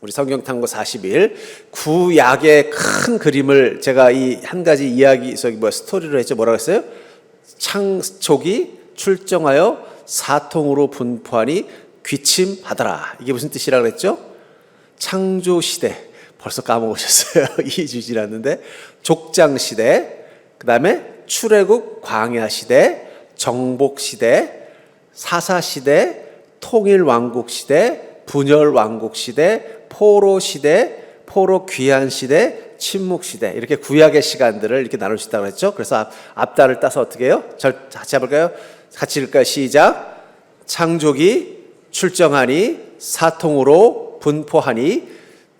우리 성경탐구 40일 구약의 큰 그림을 제가 이 한 가지 이야기 스토리로 했죠. 뭐라고 했어요? 창조기 출정하여 사통으로 분포하니 귀침하더라. 이게 무슨 뜻이라고 그랬죠? 창조 시대, 벌써 까먹으셨어요. 이해주질 않는데, 족장 시대, 그 다음에 출애굽 광야 시대, 정복 시대, 사사 시대, 통일 왕국 시대, 분열 왕국 시대, 포로 시대, 포로 귀환 시대, 침묵 시대, 이렇게 구약의 시간들을 이렇게 나눌 수 있다고 했죠. 그래서 앞달을 따서 어떻게 해요? 같이 해볼까요? 같이 읽을까요? 시작. 창조기 출정하니 사통으로 분포하니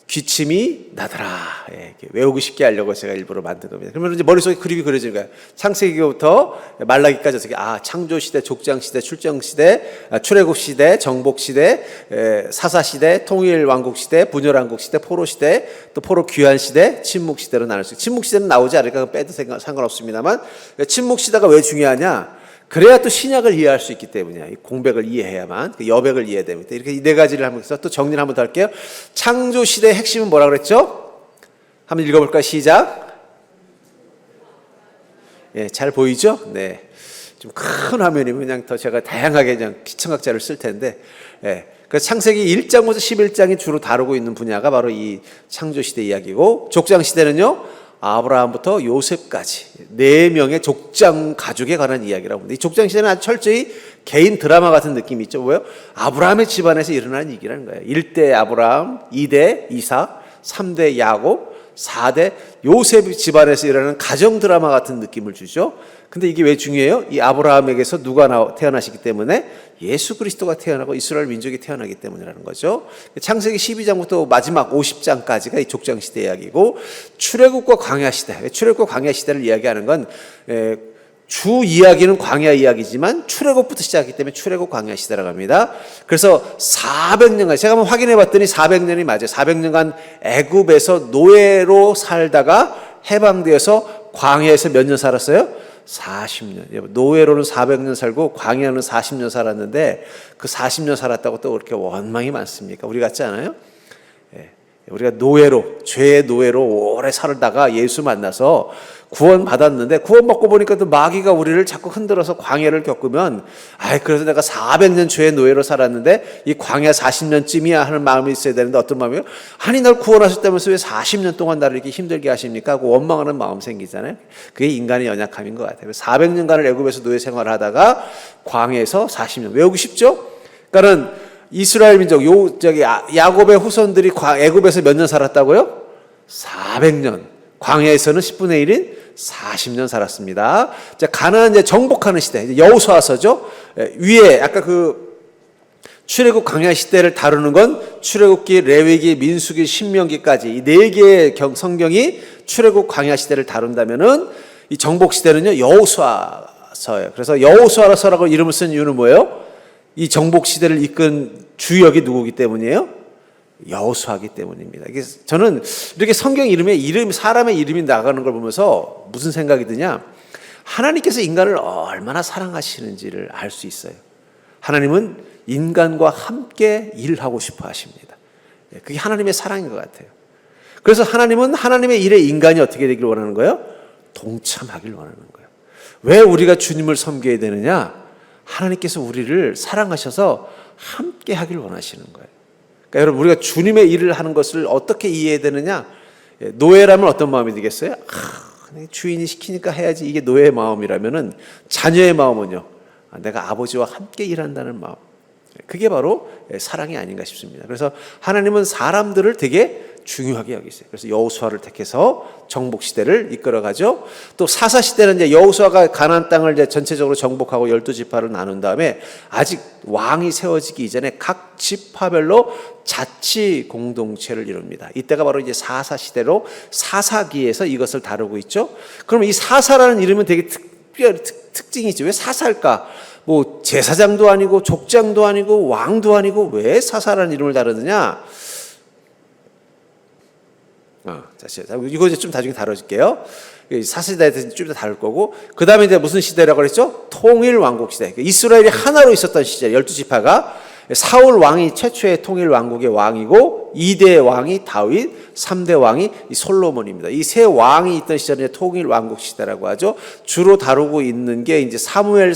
귀침이 나더라. 예, 외우기 쉽게 하려고 제가 일부러 만든 겁니다. 그러면 이제 머릿속에 그림이 그려지는 거예요. 창세기부터 말라기까지 어떻게, 창조시대, 족장시대, 출정시대, 출애굽시대, 정복시대, 사사시대, 통일왕국시대, 분열왕국시대, 포로시대, 또 포로 귀환시대, 침묵시대로 나눌 수 있어요. 침묵시대는 나오지 않으니까 빼도 상관없습니다만, 침묵시대가 왜 중요하냐? 그래야 또 신약을 이해할 수 있기 때문이야. 공백을 이해해야만, 그 여백을 이해해야 됩니다. 이렇게 이 네 가지를 하면서 또 정리를 한번 더 할게요. 창조시대의 핵심은 뭐라고 그랬죠? 한번 읽어볼까요? 시작. 예, 잘 보이죠? 네. 좀 큰 화면이면 그냥 더 제가 다양하게 그냥 시청각자를 쓸 텐데, 예. 그 창세기 1장부터 11장이 주로 다루고 있는 분야가 바로 이 창조시대 이야기고, 족장시대는요, 아브라함부터 요셉까지 4명의 족장 가족에 관한 이야기라고 합니다. 이 족장 시대는 아주 철저히 개인 드라마 같은 느낌이 있죠. 왜요? 아브라함의 집안에서 일어나는 얘기라는 거예요. 1대 아브라함, 2대 이삭, 3대 야곱, 4대 요셉 집안에서 일어나는 가정 드라마 같은 느낌을 주죠. 근데 이게 왜 중요해요? 이 아브라함에게서 누가 태어나시기 때문에 예수 그리스도가 태어나고 이스라엘 민족이 태어나기 때문이라는 거죠. 창세기 12장부터 마지막 50장까지가 이 족장 시대 이야기고, 출애굽과 광야 시대, 출애굽과 광야 시대를 이야기하는 건 주 이야기는 광야 이야기지만 출애굽부터 시작하기 때문에 출애굽 광야 시대라고 합니다. 그래서 400년간, 제가 한번 확인해 봤더니 400년이 맞아요. 400년간 애굽에서 노예로 살다가 해방되어서 광야에서 몇 년 살았어요? 40년. 노예로는 400년 살고 광야는 40년 살았는데, 그 40년 살았다고 또 그렇게 원망이 많습니까? 우리 같지 않아요? 우리가 노예로, 죄의 노예로 오래 살다가 예수 만나서 구원 받았는데, 구원 받고 보니까 또 마귀가 우리를 자꾸 흔들어서 광야를 겪으면, 그래서 내가 400년 죄의 노예로 살았는데 이 광야 40년쯤이야 하는 마음이 있어야 되는데, 어떤 마음이요? 아니, 날 구원하셨다면서 왜 40년 동안 나를 이렇게 힘들게 하십니까? 하고 원망하는 마음 생기잖아요. 그게 인간의 연약함인 것 같아요. 400년간을 애굽에서 노예 생활을 하다가 광야에서 40년. 외우기 쉽죠? 그러니까는 이스라엘 민족, 야곱의 후손들이 애굽에서 몇 년 살았다고요? 400년. 광야에서는 10분의 1인 40년 살았습니다. 자, 가나안 이제 정복하는 시대, 여호수아서죠. 위에 아까 그 출애굽 광야 시대를 다루는 건 출애굽기, 레위기, 민수기, 신명기까지 이 4개의 성경이 출애굽 광야 시대를 다룬다면은, 이 정복 시대는요, 여호수아서예요. 그래서 여호수아서라고 이름을 쓴 이유는 뭐예요? 이 정복 시대를 이끈 주역이 누구기 때문이에요? 여호수아기 때문입니다. 저는 이렇게 성경 사람의 이름이 나가는 걸 보면서 무슨 생각이 드냐? 하나님께서 인간을 얼마나 사랑하시는지를 알 수 있어요. 하나님은 인간과 함께 일하고 싶어 하십니다. 그게 하나님의 사랑인 것 같아요. 그래서 하나님은 하나님의 일에 인간이 어떻게 되기를 원하는 거예요? 동참하기를 원하는 거예요. 왜 우리가 주님을 섬겨야 되느냐? 하나님께서 우리를 사랑하셔서 함께 하길 원하시는 거예요. 그러니까 여러분, 우리가 주님의 일을 하는 것을 어떻게 이해해야 되느냐? 노예라면 어떤 마음이 되겠어요? 주인이 시키니까 해야지. 이게 노예의 마음이라면은, 자녀의 마음은요, 내가 아버지와 함께 일한다는 마음. 그게 바로 사랑이 아닌가 싶습니다. 그래서 하나님은 사람들을 되게 중요하게 여기세요. 그래서 여호수아를 택해서 정복 시대를 이끌어가죠. 또 사사 시대는 이제 여호수아가 가나안 땅을 이제 전체적으로 정복하고 12지파를 나눈 다음에, 아직 왕이 세워지기 이전에 각 지파별로 자치 공동체를 이룹니다. 이때가 바로 이제 사사 시대로 사사기에서 이것을 다루고 있죠. 그럼 이 사사라는 이름은 되게 특징이 있죠. 왜 사사일까? 뭐 제사장도 아니고 족장도 아니고 왕도 아니고 왜 사사라는 이름을 다루느냐? 이거 이제 좀 나중에 다뤄줄게요. 사사시대에 대해서 좀 더 다룰 거고, 그 다음에 이제 무슨 시대라고 그랬죠? 통일 왕국 시대. 이스라엘이 하나로 있었던 시절, 12지파가 사울 왕이 최초의 통일 왕국의 왕이고, 2대 왕이 다윗, 3대 왕이 솔로몬입니다. 이 세 왕이 있던 시절에 통일 왕국 시대라고 하죠. 주로 다루고 있는 게 이제 사무엘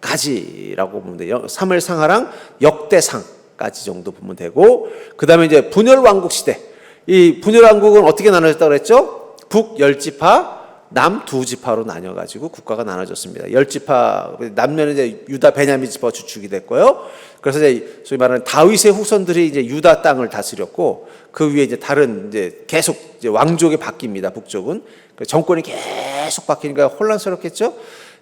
상하까지라고 보면 돼요. 사무엘 상하랑 역대상까지 정도 보면 되고, 그 다음에 이제 분열 왕국 시대. 이 분열 왕국은 어떻게 나눠졌다고 그랬죠? 북 10지파, 남 2지파로 나뉘어가지고 국가가 나눠졌습니다. 10지파, 남면은 이제 유다, 베냐민 지파가 주축이 됐고요. 그래서 이제 소위 말하는 다윗의 후손들이 이제 유다 땅을 다스렸고, 그 위에 이제 다른 이제 계속 이제 왕족이 바뀝니다. 북쪽은. 정권이 계속 바뀌니까 혼란스럽겠죠?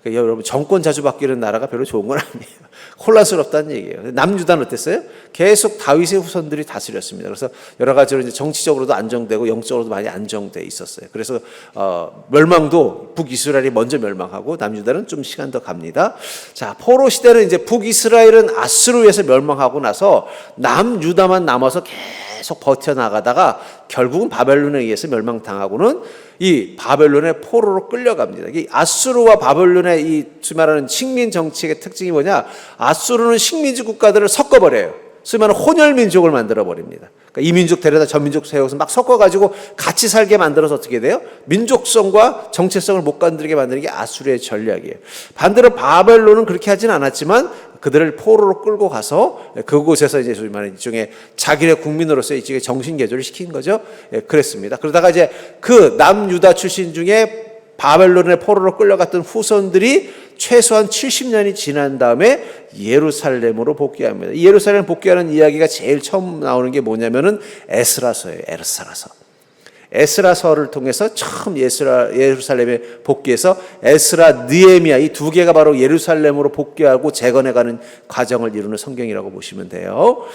그러니까 여러분, 정권 자주 바뀌는 나라가 별로 좋은 건 아니에요. 혼란스럽다는 얘기예요. 남유다는 어땠어요? 계속 다윗의 후손들이 다스렸습니다. 그래서 여러 가지로 이제 정치적으로도 안정되고 영적으로도 많이 안정돼 있었어요. 그래서 멸망도 북이스라엘이 먼저 멸망하고 남유다는 좀 시간 더 갑니다. 자, 포로 시대는 이제 북이스라엘은 아수르에서 멸망하고 나서 남유다만 남아서 계속 버텨나가다가 결국은 바벨론에 의해서 멸망당하고는 이 바벨론의 포로로 끌려갑니다. 이 아수르와 바벨론의 이 말하는 식민 정책의 특징이 뭐냐? 아수르는 식민지 국가들을 섞어버려요. 소위 말하는 혼혈민족을 만들어버립니다. 그러니까 이 민족 데려다 저 민족 세워서 막 섞어가지고 같이 살게 만들어서 어떻게 돼요? 민족성과 정체성을 못 건드리게 만드는 게 아수르의 전략이에요. 반대로 바벨론은 그렇게 하진 않았지만 그들을 포로로 끌고 가서 그곳에서 이제 소위 말하는 일종의 자기네 국민으로서 이쪽에 정신 개조를 시킨 거죠. 예, 그랬습니다. 그러다가 이제 그 남유다 출신 중에 바벨론의 포로로 끌려갔던 후손들이 최소한 70년이 지난 다음에 예루살렘으로 복귀합니다. 이 예루살렘 복귀하는 이야기가 제일 처음 나오는 게 뭐냐면은 에스라서예요. 에스라서를 통해서 처음 예루살렘에 복귀해서 에스라, 느헤미야 이 두 개가 바로 예루살렘으로 복귀하고 재건해가는 과정을 이루는 성경이라고 보시면 돼요.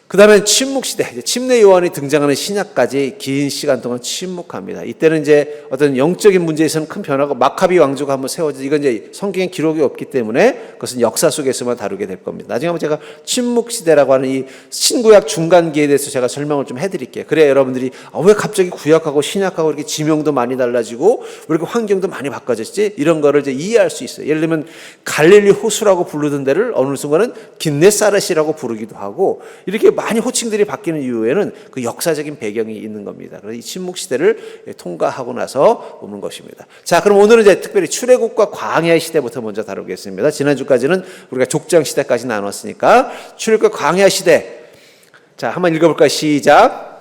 그 다음에 침묵시대, 침례 요한이 등장하는 신약까지 긴 시간 동안 침묵합니다. 이때는 이제 어떤 영적인 문제에서는 큰 변화가 마카비 왕조가 한번 세워져, 이건 이제 성경에 기록이 없기 때문에 그것은 역사 속에서만 다루게 될 겁니다. 나중에 한번 제가 침묵시대라고 하는 이 신구약 중간기에 대해서 제가 설명을 좀 해드릴게요. 그래야 여러분들이 왜 갑자기 구약하고 신약하고 이렇게 지명도 많이 달라지고 왜 이렇게 환경도 많이 바꿔졌지? 이런 거를 이제 이해할 수 있어요. 예를 들면 갈릴리 호수라고 부르던 데를 어느 순간은 긴네사렛이라고 부르기도 하고 이렇게 많이 호칭들이 바뀌는 이유에는 그 역사적인 배경이 있는 겁니다. 그래서 이 침묵 시대를 통과하고 나서 오는 것입니다. 자, 그럼 오늘은 이제 특별히 출애굽과 광야의 시대부터 먼저 다루겠습니다. 지난주까지는 우리가 족장 시대까지 나눴으니까 출애굽과 광야 시대. 자, 한번 읽어볼까요? 시작.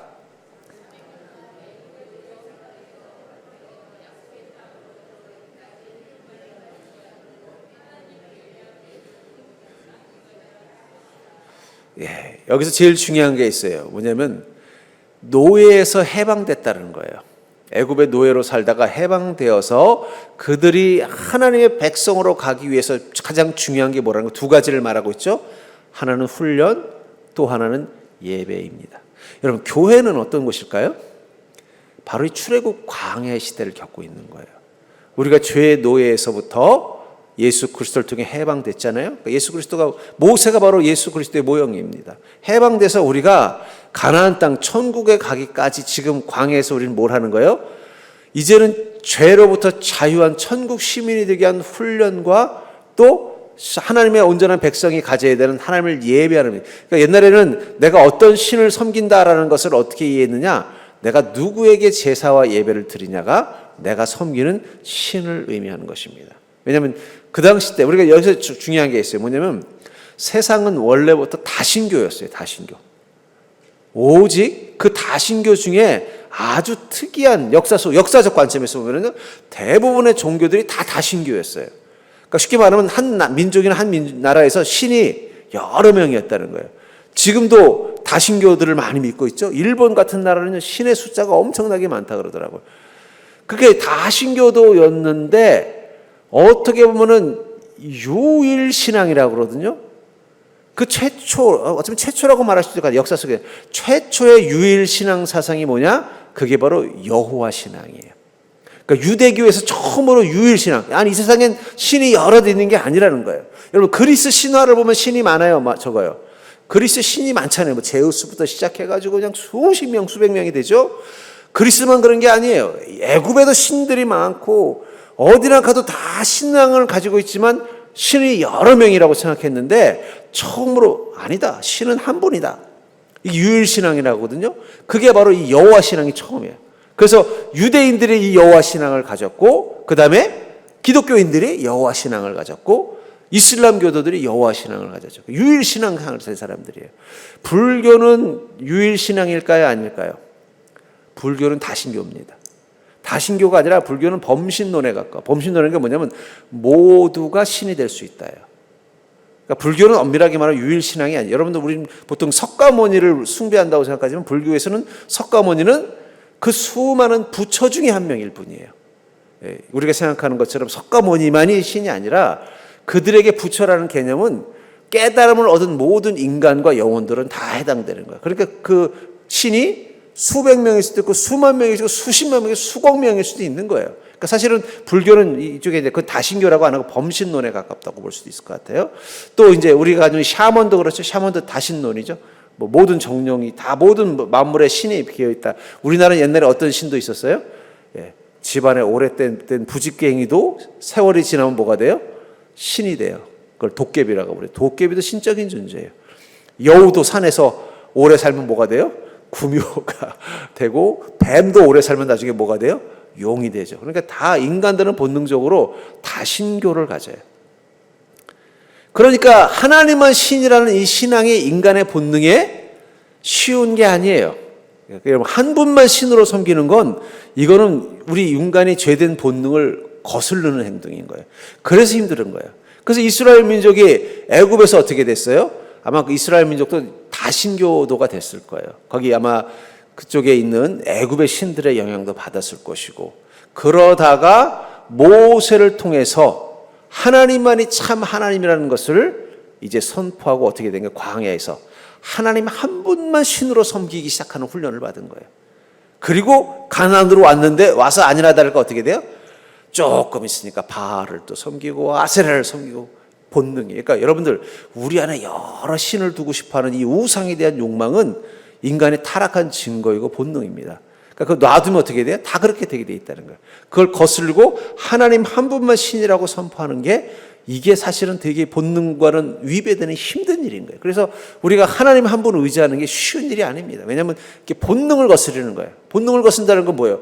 예, 여기서 제일 중요한 게 있어요. 뭐냐면 노예에서 해방됐다는 거예요. 애굽의 노예로 살다가 해방되어서 그들이 하나님의 백성으로 가기 위해서 가장 중요한 게 뭐라는 거 두 가지를 말하고 있죠. 하나는 훈련, 또 하나는 예배입니다. 여러분, 교회는 어떤 곳일까요? 바로 이 출애굽 광야의 시대를 겪고 있는 거예요. 우리가 죄의 노예에서부터 예수 그리스도를 통해 해방됐잖아요. 그러니까 예수 그리스도가, 모세가 바로 예수 그리스도의 모형입니다. 해방돼서 우리가 가나안 땅 천국에 가기까지 지금 광야에서 우리는 뭘 하는 거예요? 이제는 죄로부터 자유한 천국 시민이 되게 한 훈련과 또 하나님의 온전한 백성이 가져야 되는 하나님을 예배하는. 그러니까 옛날에는 내가 어떤 신을 섬긴다라는 것을 어떻게 이해했느냐? 내가 누구에게 제사와 예배를 드리냐가 내가 섬기는 신을 의미하는 것입니다. 왜냐하면 그 당시 때 우리가 여기서 중요한 게 있어요. 뭐냐면 세상은 원래부터 다신교였어요. 다신교. 오직 그 다신교 중에 아주 특이한 역사적 관점에서 보면 대부분의 종교들이 다 다신교였어요. 그러니까 쉽게 말하면 한 민족이나 한 나라에서 신이 여러 명이었다는 거예요. 지금도 다신교들을 많이 믿고 있죠. 일본 같은 나라는 신의 숫자가 엄청나게 많다 그러더라고요. 그게 다신교도였는데 어떻게 보면은 유일신앙이라고 그러거든요. 그 어쩌면 최초라고 말할 수도 있고 역사 속에 최초의 유일신앙 사상이 뭐냐? 그게 바로 여호와 신앙이에요. 그러니까 유대교에서 처음으로 유일신앙. 아니, 이 세상엔 신이 여러 있는 게 아니라는 거예요. 여러분, 그리스 신화를 보면 신이 많아요. 적어요. 그리스 신이 많잖아요. 제우스부터 시작해가지고 그냥 수십 명, 수백 명이 되죠. 그리스만 그런 게 아니에요. 애굽에도 신들이 많고 어디나 가도 다 신앙을 가지고 있지만 신이 여러 명이라고 생각했는데 처음으로 아니다. 신은 한 분이다. 이게 유일신앙이라고 하거든요. 그게 바로 이 여호와 신앙이 처음이에요. 그래서 유대인들이 이 여호와 신앙을 가졌고, 그 다음에 기독교인들이 여호와 신앙을 가졌고, 이슬람 교도들이 여호와 신앙을 가졌죠. 유일신앙을 된 사람들이에요. 불교는 유일신앙일까요, 아닐까요? 불교는 다신교입니다. 다신교가 아니라 불교는 범신론에 가까워. 범신론이 뭐냐면 모두가 신이 될 수 있다예요. 그러니까 불교는 엄밀하게 말하면 유일신앙이 아니에요. 여러분들 우리는 보통 석가모니를 숭배한다고 생각하지만 불교에서는 석가모니는 그 수많은 부처 중에 한 명일 뿐이에요. 우리가 생각하는 것처럼 석가모니만이 신이 아니라 그들에게 부처라는 개념은 깨달음을 얻은 모든 인간과 영혼들은 다 해당되는 거예요. 그러니까 그 신이 수백 명일 수도 있고 수만 명일 수도 있고 수십만 명일 수억 명일 수도 있는 거예요. 그러니까 사실은 불교는 이쪽에 이제 그 다신교라고 안 하고 범신론에 가깝다고 볼 수도 있을 것 같아요. 또 이제 우리가 가지고 샤먼도 그렇죠. 샤먼도 다신론이죠. 뭐 모든 정령이 다 모든 만물에 신이 비어 있다. 우리나라는 옛날에 어떤 신도 있었어요? 집안에 오래된 부직갱이도 세월이 지나면 뭐가 돼요? 신이 돼요. 그걸 도깨비라고 그래요. 도깨비도 신적인 존재예요. 여우도 산에서 오래 살면 뭐가 돼요? 구묘가 되고, 뱀도 오래 살면 나중에 뭐가 돼요? 용이 되죠. 그러니까 다 인간들은 본능적으로 다신교를 가져요. 그러니까 하나님만 신이라는 이 신앙이 인간의 본능에 쉬운 게 아니에요. 여러분, 한 분만 신으로 섬기는 건 이거는 우리 인간의 죄된 본능을 거스르는 행동인 거예요. 그래서 힘든 거예요. 그래서 이스라엘 민족이 애굽에서 어떻게 됐어요? 아마 그 이스라엘 민족도 다신교도가 됐을 거예요. 거기 아마 그쪽에 있는 애굽의 신들의 영향도 받았을 것이고, 그러다가 모세를 통해서 하나님만이 참 하나님이라는 것을 이제 선포하고 어떻게 된 거예요? 광야에서 하나님 한 분만 신으로 섬기기 시작하는 훈련을 받은 거예요. 그리고 가나안으로 왔는데 와서 아니나 다를까 어떻게 돼요? 조금 있으니까 바알을 또 섬기고 아세라를 섬기고 본능이. 그러니까 여러분들 우리 안에 여러 신을 두고 싶어하는 이 우상에 대한 욕망은 인간의 타락한 증거이고 본능입니다. 그러니까 그거 놔두면 어떻게 돼요? 다 그렇게 되게 돼 있다는 거예요. 그걸 거슬고 하나님 한 분만 신이라고 선포하는 게 이게 사실은 되게 본능과는 위배되는 힘든 일인 거예요. 그래서 우리가 하나님 한 분을 의지하는 게 쉬운 일이 아닙니다. 왜냐하면 이렇게 본능을 거스르는 거예요. 본능을 거스른다는 건 뭐예요?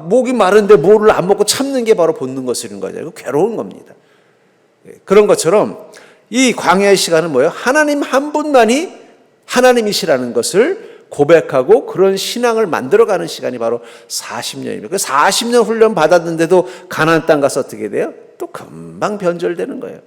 목이 마른데 뭐를 안 먹고 참는 게 바로 본능 거스르는 거죠. 이거 괴로운 겁니다. 그런 것처럼 이 광야의 시간은 뭐예요? 하나님 한 분만이 하나님이시라는 것을 고백하고 그런 신앙을 만들어가는 시간이 바로 40년입니다. 그 40년 훈련 받았는데도 가나안 땅 가서 어떻게 돼요? 또 금방 변절되는 거예요.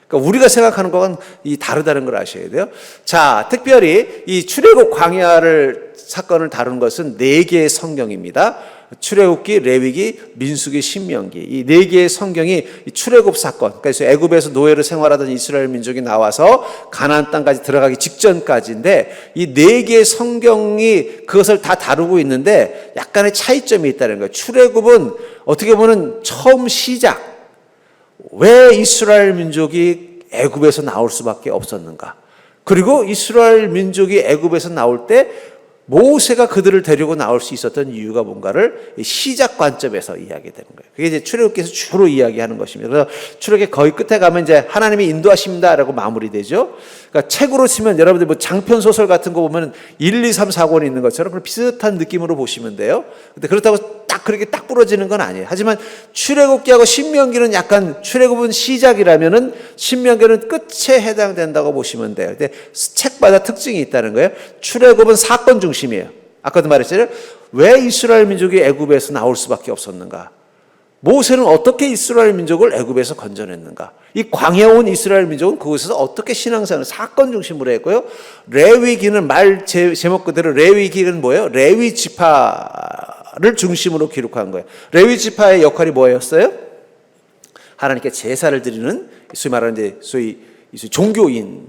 그러니까 우리가 생각하는 것과는 다르다는 걸 아셔야 돼요. 자, 특별히 이 출애굽 광야를 사건을 다룬 것은 4개의 성경입니다. 출애굽기, 레위기, 민수기, 신명기, 이 4개의 성경이 출애굽 사건, 그래서 애굽에서 노예로 생활하던 이스라엘 민족이 나와서 가나안 땅까지 들어가기 직전까지인데, 이 4개의 성경이 그것을 다 다루고 있는데 약간의 차이점이 있다는 거예요. 출애굽은 어떻게 보면 처음 시작, 왜 이스라엘 민족이 애굽에서 나올 수밖에 없었는가, 그리고 이스라엘 민족이 애굽에서 나올 때 모세가 그들을 데리고 나올 수 있었던 이유가 뭔가를 시작 관점에서 이야기되는 거예요. 그게 이제 출애굽기에서 주로 이야기하는 것입니다. 그래서 출애굽기 거의 끝에 가면 이제 하나님이 인도하십니다라고 마무리되죠. 그러니까 책으로 치면 여러분들 뭐 장편 소설 같은 거 보면 1, 2, 3, 4권이 있는 것처럼 그런 비슷한 느낌으로 보시면 돼요. 근데 그렇다고 딱 그렇게 딱 부러지는 건 아니에요. 하지만 출애굽기하고 신명기는 약간, 출애굽은 시작이라면은 신명기는 끝에 해당된다고 보시면 돼요. 근데 책마다 특징이 있다는 거예요. 출애굽은 사건 중심이에요. 아까도 말했잖아요. 왜 이스라엘 민족이 애굽에서 나올 수밖에 없었는가? 모세는 어떻게 이스라엘 민족을 애굽에서 건져냈는가? 이 광야에 온 이스라엘 민족은 그곳에서 어떻게 신앙생활을 사건 중심으로 했고요. 레위기는 말 제목 그대로 레위기는 뭐예요? 레위 지파를 중심으로 기록한 거예요. 레위 지파의 역할이 뭐였어요? 하나님께 제사를 드리는, 소위 말하는 소위 종교인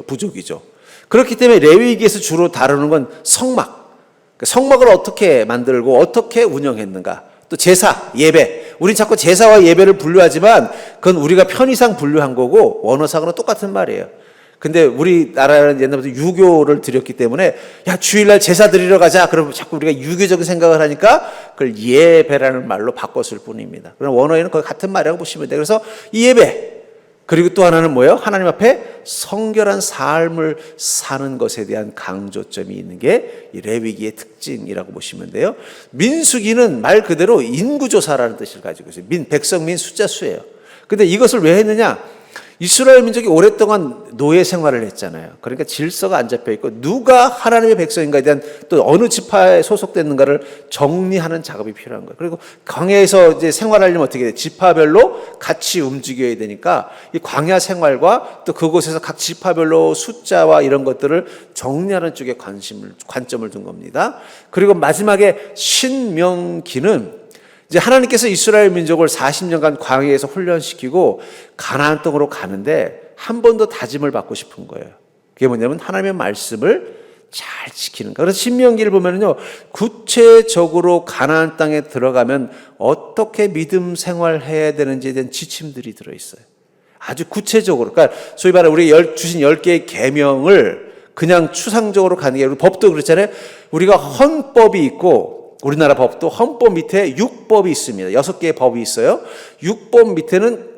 부족이죠. 그렇기 때문에 레위기에서 주로 다루는 건 성막, 성막을 어떻게 만들고 어떻게 운영했는가, 또 제사, 예배. 우린 자꾸 제사와 예배를 분류하지만 그건 우리가 편의상 분류한 거고 원어상으로 똑같은 말이에요. 근데 우리나라는 옛날부터 유교를 드렸기 때문에 야, 주일날 제사 드리러 가자. 그러면 자꾸 우리가 유교적인 생각을 하니까 그걸 예배라는 말로 바꿨을 뿐입니다. 그럼 원어에는 거의 같은 말이라고 보시면 돼요. 그래서 이 예배, 그리고 또 하나는 뭐예요? 하나님 앞에 성결한 삶을 사는 것에 대한 강조점이 있는 게 이 레위기의 특징이라고 보시면 돼요. 민수기는 말 그대로 인구조사라는 뜻을 가지고 있어요. 백성민 숫자 수예요. 근데 이것을 왜 했느냐? 이스라엘 민족이 오랫동안 노예 생활을 했잖아요. 그러니까 질서가 안 잡혀 있고 누가 하나님의 백성인가에 대한 또 어느 지파에 소속됐는가를 정리하는 작업이 필요한 거예요. 그리고 광야에서 이제 생활하려면 어떻게 돼? 지파별로 같이 움직여야 되니까 이 광야 생활과 또 그곳에서 각 지파별로 숫자와 이런 것들을 정리하는 쪽에 관점을 둔 겁니다. 그리고 마지막에 신명기는 이제 하나님께서 이스라엘 민족을 40년간 광야에서 훈련시키고 가나안 땅으로 가는데 한 번 더 다짐을 받고 싶은 거예요. 그게 뭐냐면 하나님의 말씀을 잘 지키는 거. 그래서 신명기를 보면요, 구체적으로 가나안 땅에 들어가면 어떻게 믿음 생활해야 되는지에 대한 지침들이 들어 있어요. 아주 구체적으로. 그러니까 소위 말해 우리 주신 10개의 계명을 그냥 추상적으로 가는 게 아니라 법도 그렇잖아요. 우리가 헌법이 있고 우리나라 법도 헌법 밑에 6법이 있습니다. 6개의 법이 있어요. 6법 밑에는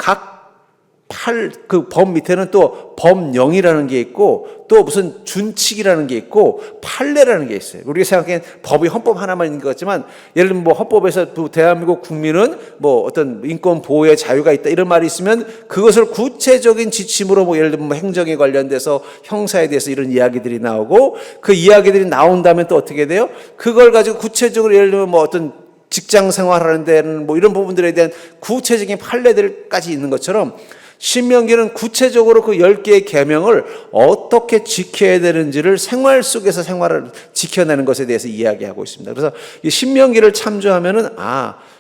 그 법 밑에는 또 법령이라는 게 있고 또 무슨 준칙이라는 게 있고 판례라는 게 있어요. 우리가 생각하기엔 법이 헌법 하나만 있는 것 같지만 예를 들면 뭐 헌법에서 대한민국 국민은 뭐 어떤 인권 보호의 자유가 있다 이런 말이 있으면 그것을 구체적인 지침으로 뭐 예를 들면 뭐 행정에 관련돼서 형사에 대해서 이런 이야기들이 나오고 그 이야기들이 나온 다음에 또 어떻게 돼요? 그걸 가지고 구체적으로 예를 들면 뭐 어떤 직장 생활하는 데는 뭐 이런 부분들에 대한 구체적인 판례들까지 있는 것처럼 신명기는 구체적으로 그 10개의 계명을 어떻게 지켜야 되는지를 생활 속에서 생활을 지켜내는 것에 대해서 이야기하고 있습니다. 그래서 이 신명기를 참조하면은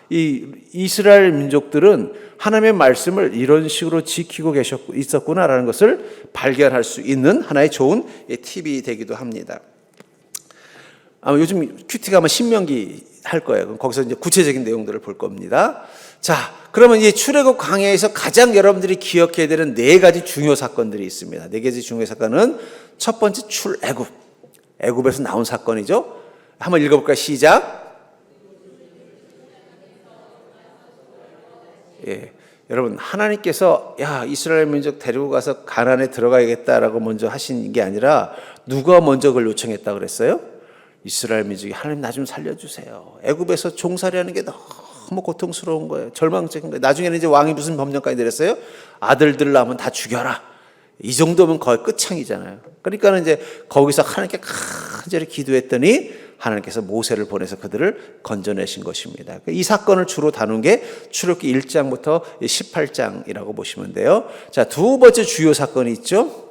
이 이스라엘 민족들은 하나님의 말씀을 이런 식으로 지키고 있었구나라는 것을 발견할 수 있는 하나의 좋은 팁이 되기도 합니다. 아마 요즘 큐티가 아마 신명기 할 거예요. 그럼 거기서 이제 구체적인 내용들을 볼 겁니다. 자, 그러면 이 출애굽 광야에서 가장 여러분들이 기억해야 되는 4가지 중요 사건들이 있습니다. 4가지 중요 사건은 첫 번째 출애굽. 애굽에서 나온 사건이죠. 한번 읽어볼까요? 시작. 예, 여러분 하나님께서 이스라엘 민족 데리고 가서 가나안에 들어가야겠다라고 먼저 하신 게 아니라 누가 먼저 그걸 요청했다 그랬어요? 이스라엘 민족이 하나님 나 좀 살려주세요. 애굽에서 종살이하는 게 너무 고통스러운 거예요. 절망적인 거예요. 나중에는 이제 왕이 무슨 법령까지 내렸어요? 아들들 낳으면 다 죽여라. 이 정도면 거의 끝창이잖아요. 그러니까 이제 거기서 하나님께 간절히 기도했더니 하나님께서 모세를 보내서 그들을 건져내신 것입니다. 이 사건을 주로 다룬 게 출애굽기 1장부터 18장이라고 보시면 돼요. 자, 두 번째 주요 사건이 있죠.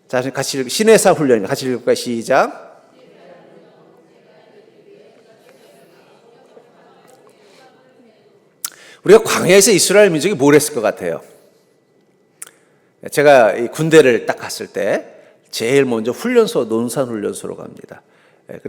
자, 같이 시내사 훈련입니다. 같이 읽을까요? 시작. 우리가 광야에서 이스라엘 민족이 뭘 했을 것 같아요? 제가 이 군대를 딱 갔을 때 제일 먼저 훈련소, 논산훈련소로 갑니다.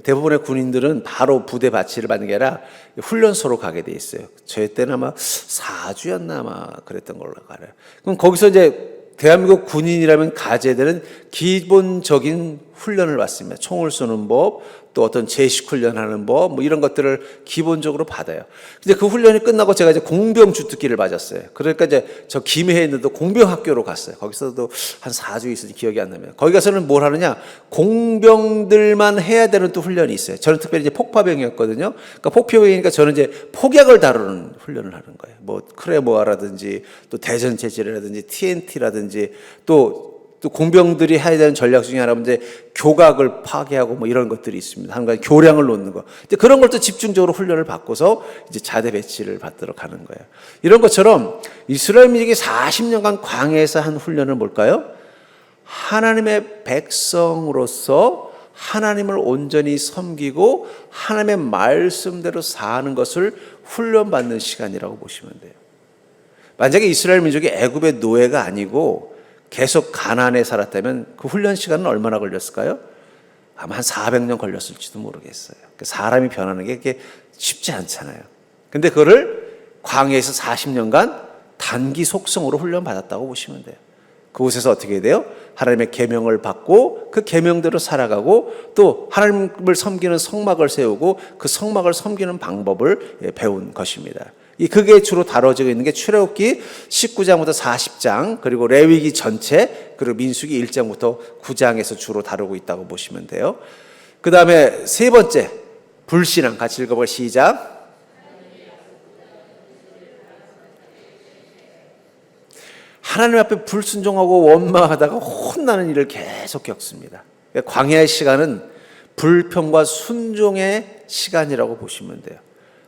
대부분의 군인들은 바로 부대 배치를 받는 게 아니라 훈련소로 가게 돼 있어요. 저희 때는 아마 4주였나 아마 그랬던 걸로 알아요. 그럼 거기서 이제 대한민국 군인이라면 가져야 되는 기본적인 훈련을 받습니다. 총을 쏘는 법, 또 어떤 제식 훈련하는 법, 뭐 이런 것들을 기본적으로 받아요. 근데 그 훈련이 끝나고 제가 이제 공병 주특기를 맞았어요. 그러니까 이제 저 김해에 있는 공병 학교로 갔어요. 거기서도 한 4주 있었는지 기억이 안 나면. 거기 가서는 뭘 하느냐? 공병들만 해야 되는 또 훈련이 있어요. 저는 특별히 이제 폭파병이었거든요. 그러니까 폭파병이니까 저는 이제 폭약을 다루는 훈련을 하는 거예요. 뭐 크레모아라든지 또 대전 체질이라든지 TNT라든지 또 공병들이 해야 되는 전략 중에 하나는 이제 교각을 파괴하고 뭐 이런 것들이 있습니다. 한 가지 교량을 놓는 거. 근데 그런 걸 또 집중적으로 훈련을 받고서 이제 자대 배치를 받도록 하는 거예요. 이런 것처럼 이스라엘 민족이 40년간 광야에서 한 훈련은 뭘까요? 하나님의 백성으로서 하나님을 온전히 섬기고 하나님의 말씀대로 사는 것을 훈련받는 시간이라고 보시면 돼요. 만약에 이스라엘 민족이 애굽의 노예가 아니고 계속 가나안에 살았다면 그 훈련 시간은 얼마나 걸렸을까요? 아마 한 400년 걸렸을지도 모르겠어요. 사람이 변하는 게 그렇게 쉽지 않잖아요. 근데 그거를 광야에서 40년간 단기 속성으로 훈련받았다고 보시면 돼요. 그곳에서 어떻게 돼요? 하나님의 계명을 받고 그 계명대로 살아가고 또 하나님을 섬기는 성막을 세우고 그 성막을 섬기는 방법을 배운 것입니다. 그게 주로 다뤄지고 있는 게 출애굽기 19장부터 40장 그리고 레위기 전체 그리고 민수기 1장부터 9장에서 주로 다루고 있다고 보시면 돼요. 그 다음에 세 번째 불신앙 같이 읽어볼 시작. 하나님 앞에 불순종하고 원망하다가 혼나는 일을 계속 겪습니다. 광야의 시간은 불평과 순종의 시간이라고 보시면 돼요.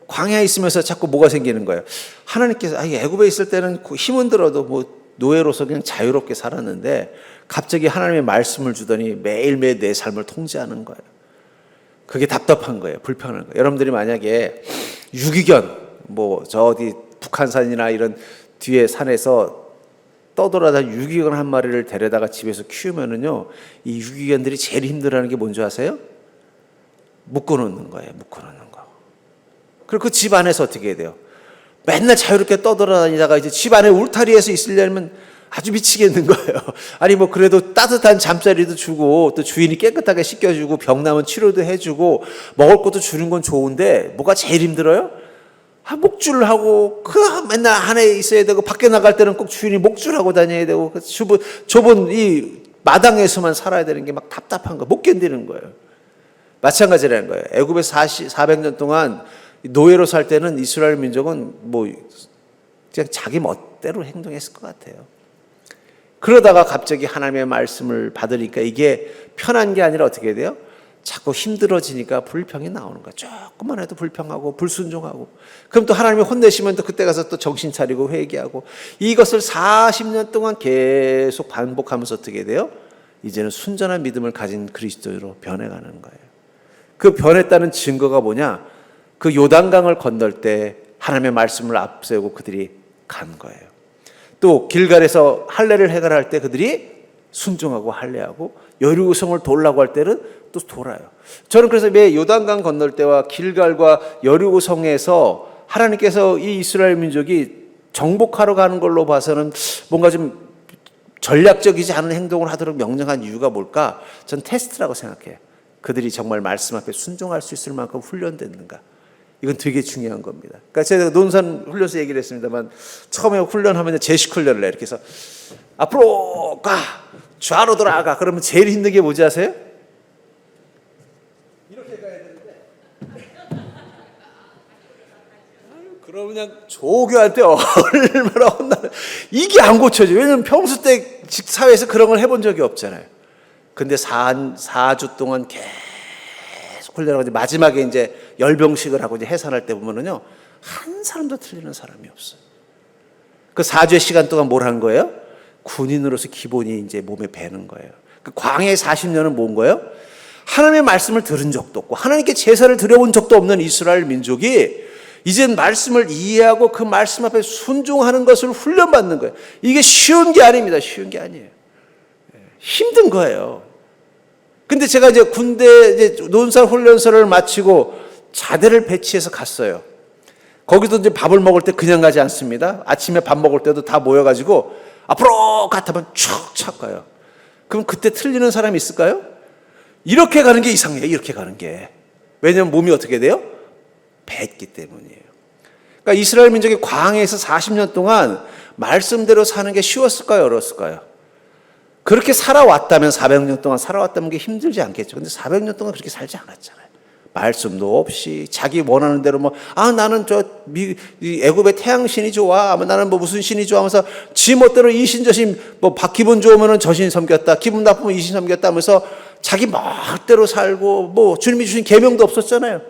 광야에 있으면서 자꾸 뭐가 생기는 거예요. 하나님께서 애굽에 있을 때는 힘은 들어도 뭐 노예로서 그냥 자유롭게 살았는데 갑자기 하나님의 말씀을 주더니 매일매일 내 삶을 통제하는 거예요. 그게 답답한 거예요. 불편한 거예요. 여러분들이 만약에 유기견 뭐 저 어디 북한산이나 이런 뒤에 산에서 떠돌아다 유기견 한 마리를 데려다가 집에서 키우면은요, 이 유기견들이 제일 힘들어하는 게 뭔지 아세요? 묶어놓는 거예요. 묶어놓는 거. 그리고 그 집 안에서 어떻게 해야 돼요? 맨날 자유롭게 떠돌아다니다가 이제 집 안에 울타리에서 있으려면 아주 미치겠는 거예요. 아니 뭐 그래도 따뜻한 잠자리도 주고 또 주인이 깨끗하게 씻겨주고 병 나면 치료도 해주고 먹을 것도 주는 건 좋은데 뭐가 제일 힘들어요? 목줄을 하고 맨날 안에 있어야 되고 밖에 나갈 때는 꼭 주인이 목줄하고 다녀야 되고 좁은 이 마당에서만 살아야 되는 게 막 답답한 거 못 견디는 거예요. 마찬가지라는 거예요. 애굽에서 400년 동안 노예로 살 때는 이스라엘 민족은 뭐 그냥 자기 멋대로 행동했을 것 같아요. 그러다가 갑자기 하나님의 말씀을 받으니까 이게 편한 게 아니라 어떻게 돼요? 자꾸 힘들어지니까 불평이 나오는 거야. 조금만 해도 불평하고 불순종하고. 그럼 또 하나님이 혼내시면 또 그때 가서 또 정신 차리고 회개하고. 이것을 40년 동안 계속 반복하면서 어떻게 돼요? 이제는 순전한 믿음을 가진 그리스도로 변해가는 거예요. 그 변했다는 증거가 뭐냐? 그 요단강을 건널 때 하나님의 말씀을 앞세우고 그들이 간 거예요. 또 길갈에서 할례를 해결할 때 그들이 순종하고 할례하고 여리고성을 돌라고 할 때는 또 돌아요. 저는 그래서 매 요단강 건널 때와 길갈과 여리고성에서 하나님께서 이 이스라엘 민족이 정복하러 가는 걸로 봐서는 뭔가 좀 전략적이지 않은 행동을 하도록 명령한 이유가 뭘까? 전 테스트라고 생각해요. 그들이 정말 말씀 앞에 순종할 수 있을 만큼 훈련됐는가? 이건 되게 중요한 겁니다. 그러니까 제가 논산 훈련소 얘기를 했습니다만 처음에 훈련하면 제식 훈련을 해요. 이렇게 해서 앞으로 가, 좌로 돌아가. 그러면 제일 힘든 게 뭔지 아세요? 이렇게 가야 되는데. 그럼 그냥 조교한테 얼마나 혼나는. 이게 안 고쳐져요. 왜냐면 평소 때 사회에서 그런 걸 해본 적이 없잖아요. 근데 4주 동안 계속 훈련하고 마지막에 이제 열병식을 하고 이제 해산할 때 보면은요, 한 사람도 틀리는 사람이 없어요. 그 4주의 시간 동안 뭘 한 거예요? 군인으로서 기본이 이제 몸에 배는 거예요. 그 광야의 40년은 뭔 거예요? 하나님의 말씀을 들은 적도 없고 하나님께 제사를 드려본 적도 없는 이스라엘 민족이 이젠 말씀을 이해하고 그 말씀 앞에 순종하는 것을 훈련받는 거예요. 이게 쉬운 게 아닙니다. 쉬운 게 아니에요. 힘든 거예요. 근데 제가 이제 군대 이제 논산 훈련소를 마치고 자대를 배치해서 갔어요. 거기도 이제 밥을 먹을 때 그냥 가지 않습니다. 아침에 밥 먹을 때도 다 모여가지고 앞으로 갔다면 촥 가요. 그럼 그때 틀리는 사람이 있을까요? 이렇게 가는 게 이상해요. 이렇게 가는 게. 왜냐하면 몸이 어떻게 돼요? 뱄기 때문이에요. 그러니까 이스라엘 민족이 광야에서 40년 동안 말씀대로 사는 게 쉬웠을까요? 어려웠을까요? 그렇게 살아왔다면 400년 동안 살아왔다면 그게 힘들지 않겠죠. 근데 400년 동안 그렇게 살지 않았잖아요. 말씀도 없이 자기 원하는 대로 나는 애굽의 태양신이 좋아. 나는 무슨 신이 좋아 하면서 지 멋대로 이 신 저신 기분 좋으면 저 신 섬겼다. 기분 나쁘면 이 신 섬겼다 하면서 자기 멋대로 살고 주님이 주신 계명도 없었잖아요.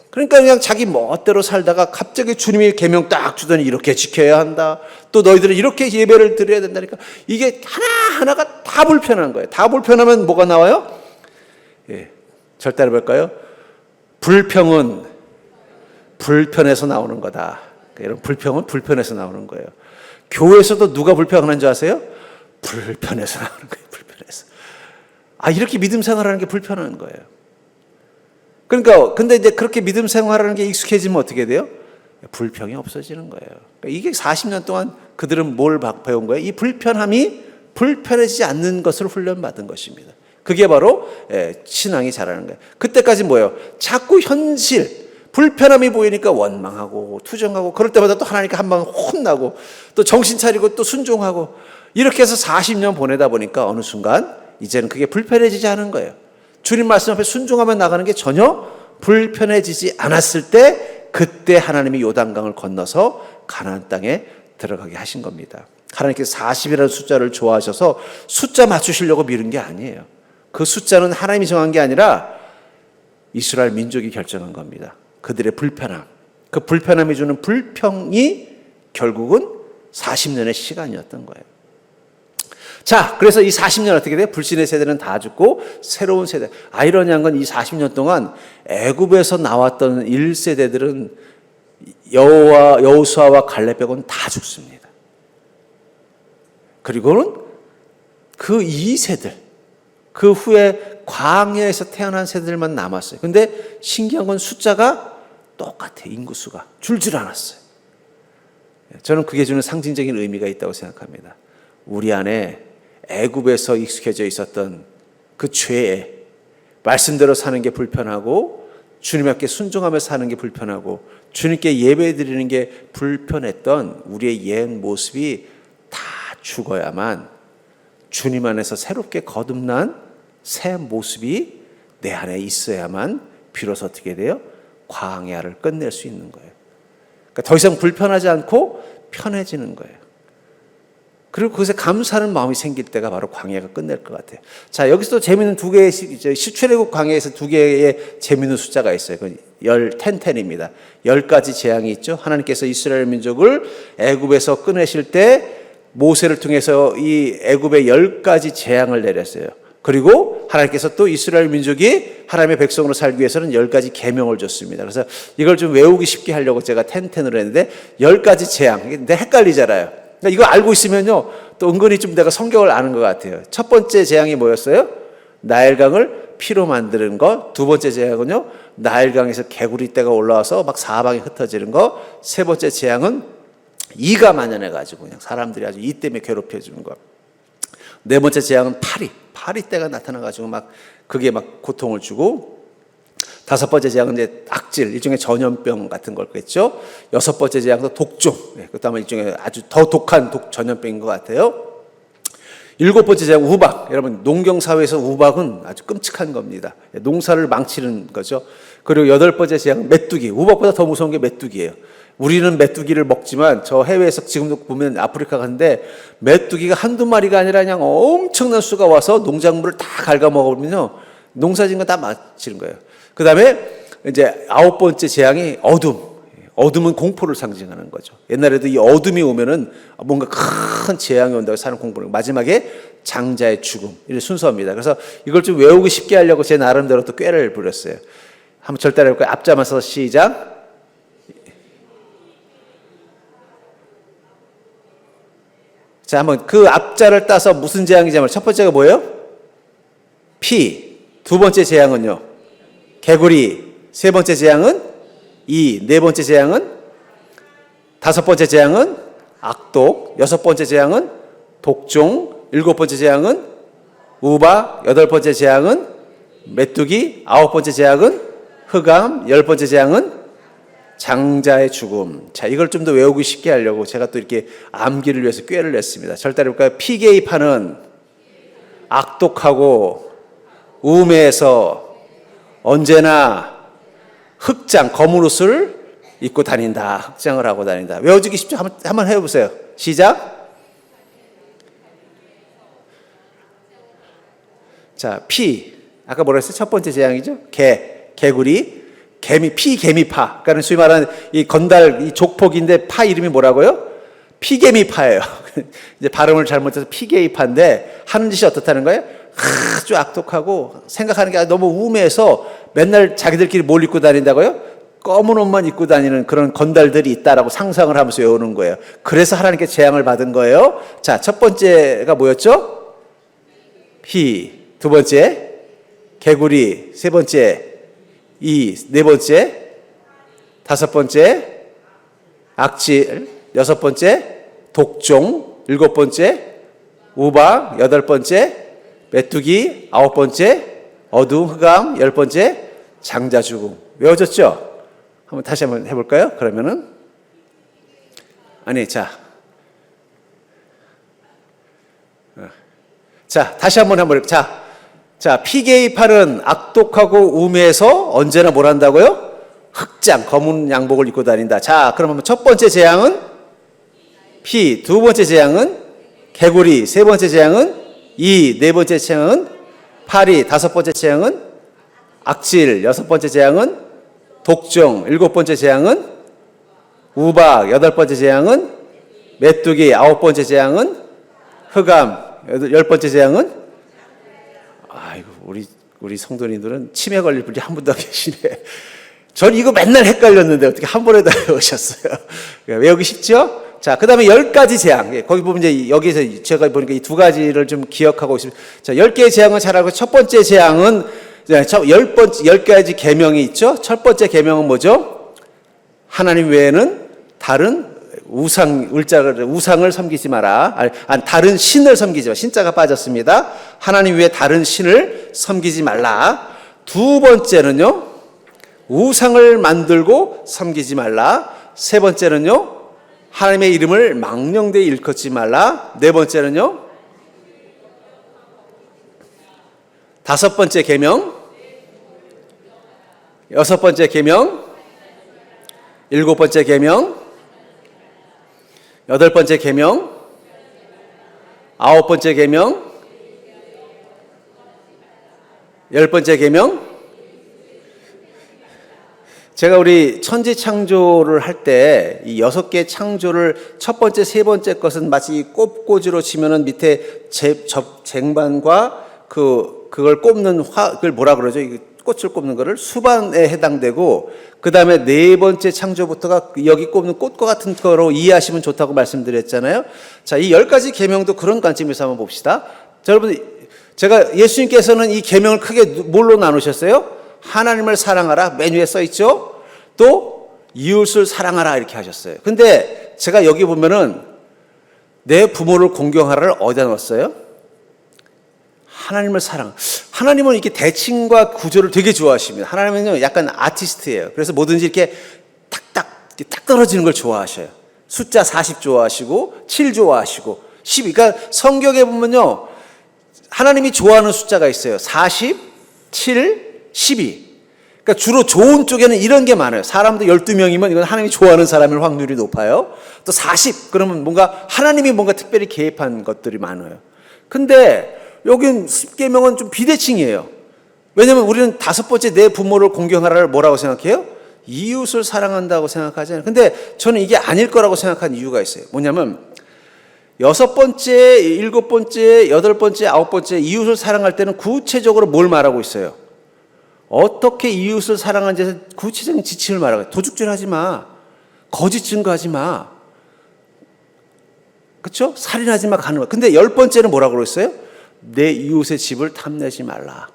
그러니까 그냥 자기 멋대로 살다가 갑자기 주님이 계명 딱 주더니 이렇게 지켜야 한다. 또 너희들은 이렇게 예배를 드려야 된다니까. 이게 하나하나가 다 불편한 거예요. 다 불편하면 뭐가 나와요? 예. 절대로 볼까요? 불평은 불편해서 나오는 거다. 여러분, 불평은 불편해서 나오는 거예요. 교회에서도 누가 불평하는 줄 아세요? 불편해서 나오는 거예요. 불편해서. 이렇게 믿음 생활하는 게 불편한 거예요. 그러니까 근데 이제 그렇게 믿음 생활하는 게 익숙해지면 어떻게 돼요? 불평이 없어지는 거예요. 그러니까 이게 40년 동안 그들은 뭘 배운 거예요? 이 불편함이 불편해지지 않는 것을 훈련받은 것입니다. 그게 바로 신앙이 자라는 거예요. 그때까지 뭐예요? 자꾸 현실, 불편함이 보이니까 원망하고 투정하고 그럴 때마다 또 하나님께 한 방 혼나고 또 정신 차리고 또 순종하고 이렇게 해서 40년 보내다 보니까 어느 순간 이제는 그게 불편해지지 않은 거예요. 주님 말씀 앞에 순종하며 나가는 게 전혀 불편해지지 않았을 때 그때 하나님이 요단강을 건너서 가나안 땅에 들어가게 하신 겁니다. 하나님께서 40이라는 숫자를 좋아하셔서 숫자 맞추시려고 미룬 게 아니에요. 그 숫자는 하나님이 정한 게 아니라 이스라엘 민족이 결정한 겁니다. 그들의 불편함, 그 불편함이 주는 불평이 결국은 40년의 시간이었던 거예요. 자, 그래서 이 40년 어떻게 돼요? 불신의 세대는 다 죽고 새로운 세대. 아이러니한 건 이 40년 동안 애굽에서 나왔던 1세대들은 여호수아와 갈렙 빼고는 다 죽습니다. 그리고는 그 2세들, 그 후에 광야에서 태어난 세대들만 남았어요. 근데 신기한 건 숫자가 똑같아요. 인구수가 줄질 않았어요. 저는 그게 주는 상징적인 의미가 있다고 생각합니다. 우리 안에 애굽에서 익숙해져 있었던 그 죄에 말씀대로 사는 게 불편하고 주님 앞에 순종하며 사는 게 불편하고 주님께 예배드리는 게 불편했던 우리의 옛 모습이 다 죽어야만 주님 안에서 새롭게 거듭난 새 모습이 내 안에 있어야만 비로소 어떻게 돼요? 광야를 끝낼 수 있는 거예요. 그러니까 더 이상 불편하지 않고 편해지는 거예요. 그리고 그것에 감사하는 마음이 생길 때가 바로 광야가 끝낼 것 같아요. 자, 여기서 또 재미있는 두 개의, 출애굽 광야에서 두 개의 재미있는 숫자가 있어요. 텐텐입니다. 10가지 재앙이 있죠. 하나님께서 이스라엘 민족을 애굽에서 꺼내실 때 모세를 통해서 이 애굽에 10가지 재앙을 내렸어요. 그리고 하나님께서 또 이스라엘 민족이 하나님의 백성으로 살기 위해서는 10가지 계명을 줬습니다. 그래서 이걸 좀 외우기 쉽게 하려고 제가 텐텐으로 했는데 10가지 재앙. 근데 헷갈리잖아요. 그러니까 이거 알고 있으면요, 또 은근히 좀 내가 성경을 아는 것 같아요. 첫 번째 재앙이 뭐였어요? 나일강을 피로 만드는 것. 두 번째 재앙은요, 나일강에서 개구리떼가 올라와서 막 사방에 흩어지는 것. 세 번째 재앙은 이가 만연해가지고 그냥 사람들이 아주 이 때문에 괴롭혀주는 것. 네 번째 재앙은 파리떼가 나타나가지고 막 그게 막 고통을 주고. 다섯 번째 재앙은 이제 악질, 일종의 전염병 같은 걸겠죠. 여섯 번째 재앙은 독종, 그다음에 일종의 아주 더 독한 전염병인 것 같아요. 일곱 번째 재앙 우박. 여러분 농경 사회에서 우박은 아주 끔찍한 겁니다. 농사를 망치는 거죠. 그리고 여덟 번째 재앙은 메뚜기. 우박보다 더 무서운 게 메뚜기예요. 우리는 메뚜기를 먹지만 저 해외에서 지금도 보면 아프리카 가는데 메뚜기가 한두 마리가 아니라 그냥 엄청난 수가 와서 농작물을 다 갉아먹으면요, 농사진 거 다 마치는 거예요. 그 다음에 이제 아홉 번째 재앙이 어둠. 어둠은 공포를 상징하는 거죠. 옛날에도 이 어둠이 오면은 뭔가 큰 재앙이 온다고 사는 공포를. 마지막에 장자의 죽음. 이런 순서입니다. 그래서 이걸 좀 외우기 쉽게 하려고 제 나름대로 또 꾀를 부렸어요. 한번 절대로 해볼까요? 앞자만 써서 시작. 자, 한번 그 앞자를 따서 무슨 재앙이지 하면 첫 번째가 뭐예요? 피. 두 번째 재앙은요? 개구리. 세 번째 재앙은 이. 네 번째 재앙은 다섯 번째 재앙은 악독. 여섯 번째 재앙은 독종. 일곱 번째 재앙은 우박. 여덟 번째 재앙은 메뚜기. 아홉 번째 재앙은 흑암. 열 번째 재앙은 장자의 죽음. 자, 이걸 좀 더 외우기 쉽게 하려고 제가 또 이렇게 암기를 위해서 꾀를 냈습니다. 절대로 볼까요? 피개입하는 악독하고 우매해서 언제나 흑장, 검은 옷을 입고 다닌다. 흑장을 하고 다닌다. 외워주기 쉽죠? 한번 해보세요. 시작. 자, 피. 아까 뭐라 했어요? 첫 번째 재앙이죠? 개구리. 피개미파. 그러니까 소위 말하는 이 건달, 이 족폭인데 파 이름이 뭐라고요? 피개미파예요. 이제 발음을 잘못해서 피개미파인데 하는 짓이 어떻다는 거예요? 아주 악독하고 생각하는 게 너무 우매해서 맨날 자기들끼리 뭘 입고 다닌다고요? 검은 옷만 입고 다니는 그런 건달들이 있다라고 상상을 하면서 외우는 거예요. 그래서 하나님께 재앙을 받은 거예요. 자, 첫 번째가 뭐였죠? 피. 두 번째 개구리. 세 번째 이. 네 번째 다섯 번째 악질, 여섯 번째 독종, 일곱 번째 우박, 여덟 번째 메뚜기, 아홉 번째 어두움, 흑암, 열 번째 장자 죽음. 외워졌죠? 다시 한번 해볼까요? 그러면은 다시 한번 해볼까요? 피게이팔은 악독하고 우매해서 언제나 뭘 한다고요? 흑장, 검은 양복을 입고 다닌다. 자, 그러면 첫 번째 재앙은 피, 두 번째 재앙은 개구리, 세 번째 재앙은 이, 네 번째 재앙은 파리, 다섯 번째 재앙은 악질, 여섯 번째 재앙은 독종, 일곱 번째 재앙은 우박, 여덟 번째 재앙은 메뚜기, 아홉 번째 재앙은 흑암, 열 번째 재앙은 아이고 우리 성도님들은 치매 걸릴 분이 한 분도 안 계시네. 전 이거 맨날 헷갈렸는데 어떻게 한 번에 다 외우셨어요? 외우기 쉽죠? 자, 그 다음에 10가지 재앙. 거기 보면 이제 여기서 제가 보니까 이 두 가지를 좀 기억하고 있습니다. 자, 10개의 재앙은 잘 알고, 첫 번째 재앙은 10가지 계명이 있죠? 첫 번째 계명은 뭐죠? 하나님 외에는 다른 우상을 섬기지 마라. 다른 신을 섬기지 마라. 신자가 빠졌습니다. 하나님 외에 다른 신을 섬기지 말라. 두 번째는요, 우상을 만들고 섬기지 말라. 세 번째는요, 하나님의 이름을 망령되이 일컫지 말라. 네 번째는요, 다섯 번째 계명, 여섯 번째 계명, 일곱 번째 계명, 여덟 번째 계명, 아홉 번째 계명, 열 번째 계명. 제가 우리 천지 창조를 할 때 이 6개 창조를 첫 번째, 세 번째 것은 마치 꼽꽂이로 치면은 밑에 쟁반과 그걸 꼽는 그걸 뭐라 그러죠? 꽃을 꼽는 거를 수반에 해당되고, 그 다음에 네 번째 창조부터가 여기 꼽는 꽃과 같은 거로 이해하시면 좋다고 말씀드렸잖아요. 자, 이 10가지 계명도 그런 관점에서 한번 봅시다. 자, 여러분, 예수님께서는 이 계명을 크게 뭘로 나누셨어요? 하나님을 사랑하라, 맨 위에 써 있죠? 또 이웃을 사랑하라, 이렇게 하셨어요. 근데 제가 여기 보면은 내 부모를 공경하라를 어디다 넣었어요? 하나님을 하나님은 이렇게 대칭과 구조를 되게 좋아하십니다. 하나님은 약간 아티스트예요. 그래서 뭐든지 이렇게 딱 떨어지는 걸 좋아하셔요. 숫자 40 좋아하시고 7 좋아하시고 12. 그러니까 성경에 보면요, 하나님이 좋아하는 숫자가 있어요. 40, 7, 12. 그러니까 주로 좋은 쪽에는 이런 게 많아요. 사람도 12명이면 이건 하나님이 좋아하는 사람일 확률이 높아요. 또 40, 그러면 하나님이 뭔가 특별히 개입한 것들이 많아요. 근데 여긴 10계명은 좀 비대칭이에요. 왜냐면 우리는 다섯 번째 내 부모를 공경하라를 뭐라고 생각해요? 이웃을 사랑한다고 생각하잖아요. 근데 저는 이게 아닐 거라고 생각한 이유가 있어요. 뭐냐면 여섯 번째, 일곱 번째, 여덟 번째, 아홉 번째 이웃을 사랑할 때는 구체적으로 뭘 말하고 있어요? 어떻게 이웃을 사랑하는지 구체적인 지침을 말하고 있어요. 도둑질 하지 마. 거짓 증거하지 마. 그렇죠? 살인하지 마. 가는 거. 근데 열 번째는 뭐라고 그랬어요? 내 이웃의 집을 탐내지 말라.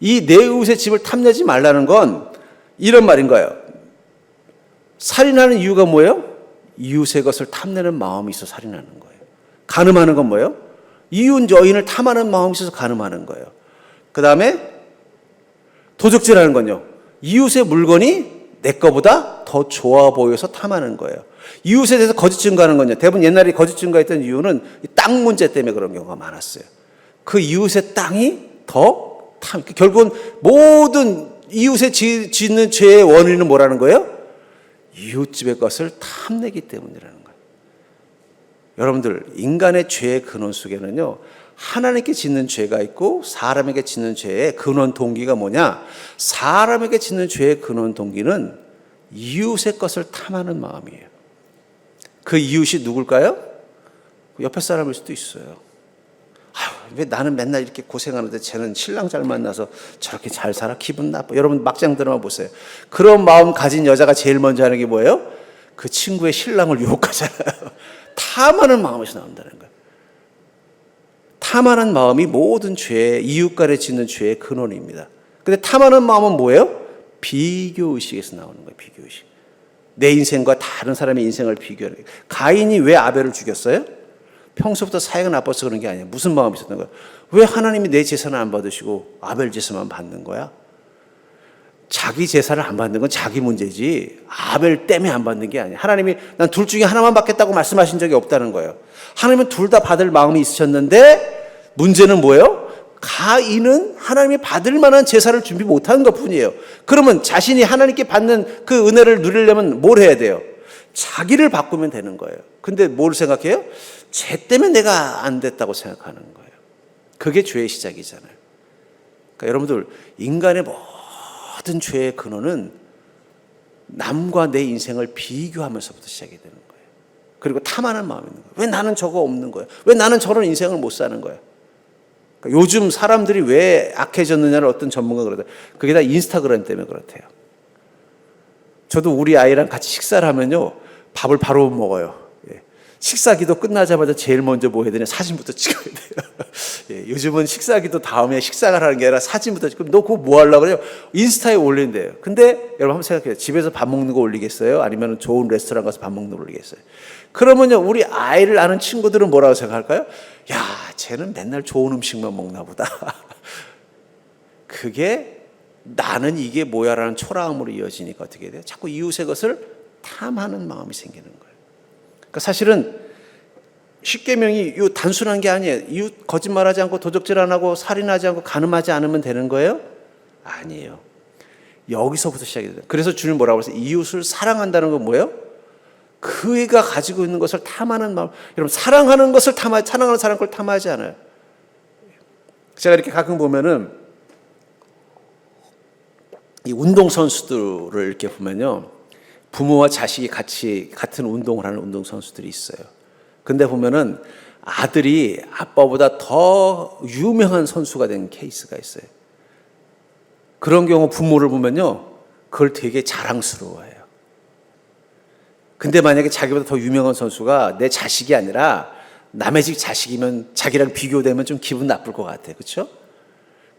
이 내 이웃의 집을 탐내지 말라는 건 이런 말인 거예요. 살인하는 이유가 뭐예요? 이웃의 것을 탐내는 마음이 있어서 살인하는 거예요. 간음하는 건 뭐예요? 이웃 여인을 탐하는 마음이 있어서 간음하는 거예요. 그 다음에 도둑질하는 건요, 이웃의 물건이 내 거보다 더 좋아 보여서 탐하는 거예요. 이웃에 대해서 거짓 증거하는 건요, 대부분 옛날에 거짓 증거했던 이유는 땅 문제 때문에 그런 경우가 많았어요. 그 이웃의 땅이 더 결국은 모든 이웃에 짓는 죄의 원인은 뭐라는 거예요? 이웃집의 것을 탐내기 때문이라는 거예요. 여러분들, 인간의 죄의 근원 속에는요, 하나님께 짓는 죄가 있고 사람에게 짓는 죄의 근원 동기가 뭐냐? 사람에게 짓는 죄의 근원 동기는 이웃의 것을 탐하는 마음이에요. 그 이웃이 누굴까요? 옆에 사람일 수도 있어요. 왜 나는 맨날 이렇게 고생하는데 쟤는 신랑 잘 만나서 저렇게 잘 살아? 기분 나빠. 여러분 막장 드라마 보세요. 그런 마음 가진 여자가 제일 먼저 하는 게 뭐예요? 그 친구의 신랑을 유혹하잖아요. 탐하는 마음에서 나온다는 거예요. 탐하는 마음이 모든 죄, 이웃 간에 짓는 죄의 근원입니다. 근데 탐하는 마음은 뭐예요? 비교의식에서 나오는 거예요. 비교의식. 내 인생과 다른 사람의 인생을 비교하는 거예요. 가인이 왜 아벨을 죽였어요? 평소부터 사이가 나빠서 그런 게 아니에요. 무슨 마음이 있었던 거예요? 왜 하나님이 내 제사는 안 받으시고 아벨 제사만 받는 거야? 자기 제사를 안 받는 건 자기 문제지 아벨 때문에 안 받는 게 아니에요. 하나님이 난 둘 중에 하나만 받겠다고 말씀하신 적이 없다는 거예요. 하나님은 둘 다 받을 마음이 있으셨는데 문제는 뭐예요? 가인은 하나님이 받을 만한 제사를 준비 못하는 것뿐이에요. 그러면 자신이 하나님께 받는 그 은혜를 누리려면 뭘 해야 돼요? 자기를 바꾸면 되는 거예요. 근데 뭘 생각해요? 쟤 때문에 내가 안 됐다고 생각하는 거예요. 그게 죄의 시작이잖아요. 그러니까 여러분들 인간의 모든 죄의 근원은 남과 내 인생을 비교하면서부터 시작이 되는 거예요. 그리고 탐하는 마음이 있는 거예요. 왜 나는 저거 없는 거예요? 왜 나는 저런 인생을 못 사는 거예요? 그러니까 요즘 사람들이 왜 악해졌느냐를 어떤 전문가가 그러더라고요. 그게 다 인스타그램 때문에 그렇대요. 저도 우리 아이랑 같이 식사를 하면요, 밥을 바로 못 먹어요. 예. 식사기도 끝나자마자 제일 먼저 뭐 해야 되냐? 사진부터 찍어야 돼요. 예. 요즘은 식사기도 다음에 식사를 하는 게 아니라 사진부터 찍고, 너 그거 뭐 하려고 그래요? 인스타에 올린대요. 근데 여러분 한번 생각해요. 집에서 밥 먹는 거 올리겠어요? 아니면 좋은 레스토랑 가서 밥 먹는 거 올리겠어요? 그러면요, 우리 아이를 아는 친구들은 뭐라고 생각할까요? 야, 쟤는 맨날 좋은 음식만 먹나 보다. 그게 나는 이게 뭐야라는 초라함으로 이어지니까 어떻게 돼요? 자꾸 이웃의 것을 탐하는 마음이 생기는 거예요. 그러니까 사실은 십계명이 단순한 게 아니에요. 이웃 거짓말하지 않고 도적질 안 하고 살인하지 않고 간음하지 않으면 되는 거예요? 아니에요. 여기서부터 시작이 돼요. 그래서 주님 뭐라고 그랬어요? 이웃을 사랑한다는 건 뭐예요? 그가 가지고 있는 것을 탐하는 마음. 여러분, 사랑하는 것을 사랑하는 사람 걸 탐하지 않아요. 제가 이렇게 가끔 보면은 이 운동선수들을 이렇게 보면요, 부모와 자식이 같이 같은 운동을 하는 운동선수들이 있어요. 근데 보면은 아들이 아빠보다 더 유명한 선수가 된 케이스가 있어요. 그런 경우 부모를 보면요, 그걸 되게 자랑스러워해요. 근데 만약에 자기보다 더 유명한 선수가 내 자식이 아니라 남의 집 자식이면 자기랑 비교되면 좀 기분 나쁠 것 같아요. 그렇죠?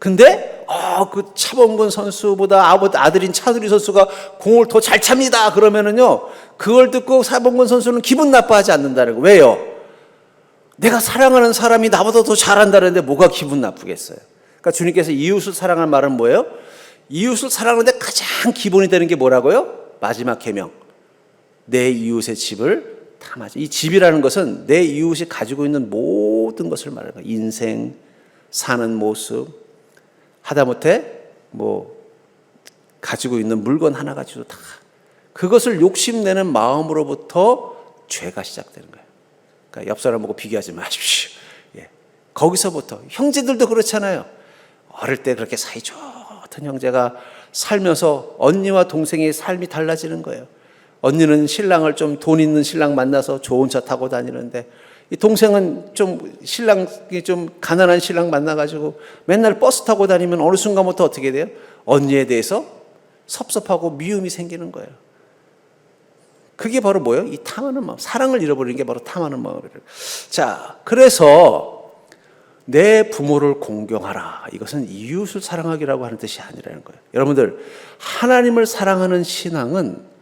근데 그 차범근 선수보다 아들인 차두리 선수가 공을 더 잘 찹니다. 그러면은요, 그걸 듣고 차범근 선수는 기분 나빠하지 않는다는 거예요. 왜요? 내가 사랑하는 사람이 나보다 더 잘한다는데 뭐가 기분 나쁘겠어요? 그러니까 주님께서 이웃을 사랑하는 말은 뭐예요? 이웃을 사랑하는데 가장 기본이 되는 게 뭐라고요? 마지막 계명. 내 이웃의 집을 탐하지. 이 집이라는 것은 내 이웃이 가지고 있는 모든 것을 말하는 거예요. 인생, 사는 모습, 하다못해 가지고 있는 물건 하나 가지고 다 그것을 욕심내는 마음으로부터 죄가 시작되는 거예요. 그러니까 옆 사람 보고 비교하지 마십시오. 예. 거기서부터 형제들도 그렇잖아요. 어릴 때 그렇게 사이좋던 형제가 살면서 언니와 동생의 삶이 달라지는 거예요. 언니는 신랑을 좀 돈 있는 신랑 만나서 좋은 차 타고 다니는데 이 동생은 좀 신랑이 좀 가난한 신랑 만나가지고 맨날 버스 타고 다니면 어느 순간부터 어떻게 돼요? 언니에 대해서 섭섭하고 미움이 생기는 거예요. 그게 바로 뭐예요? 이 탐하는 마음. 사랑을 잃어버리는 게 바로 탐하는 마음이에요. 자, 그래서 내 부모를 공경하라. 이것은 이웃을 사랑하기라고 하는 뜻이 아니라는 거예요. 여러분들, 하나님을 사랑하는 신앙은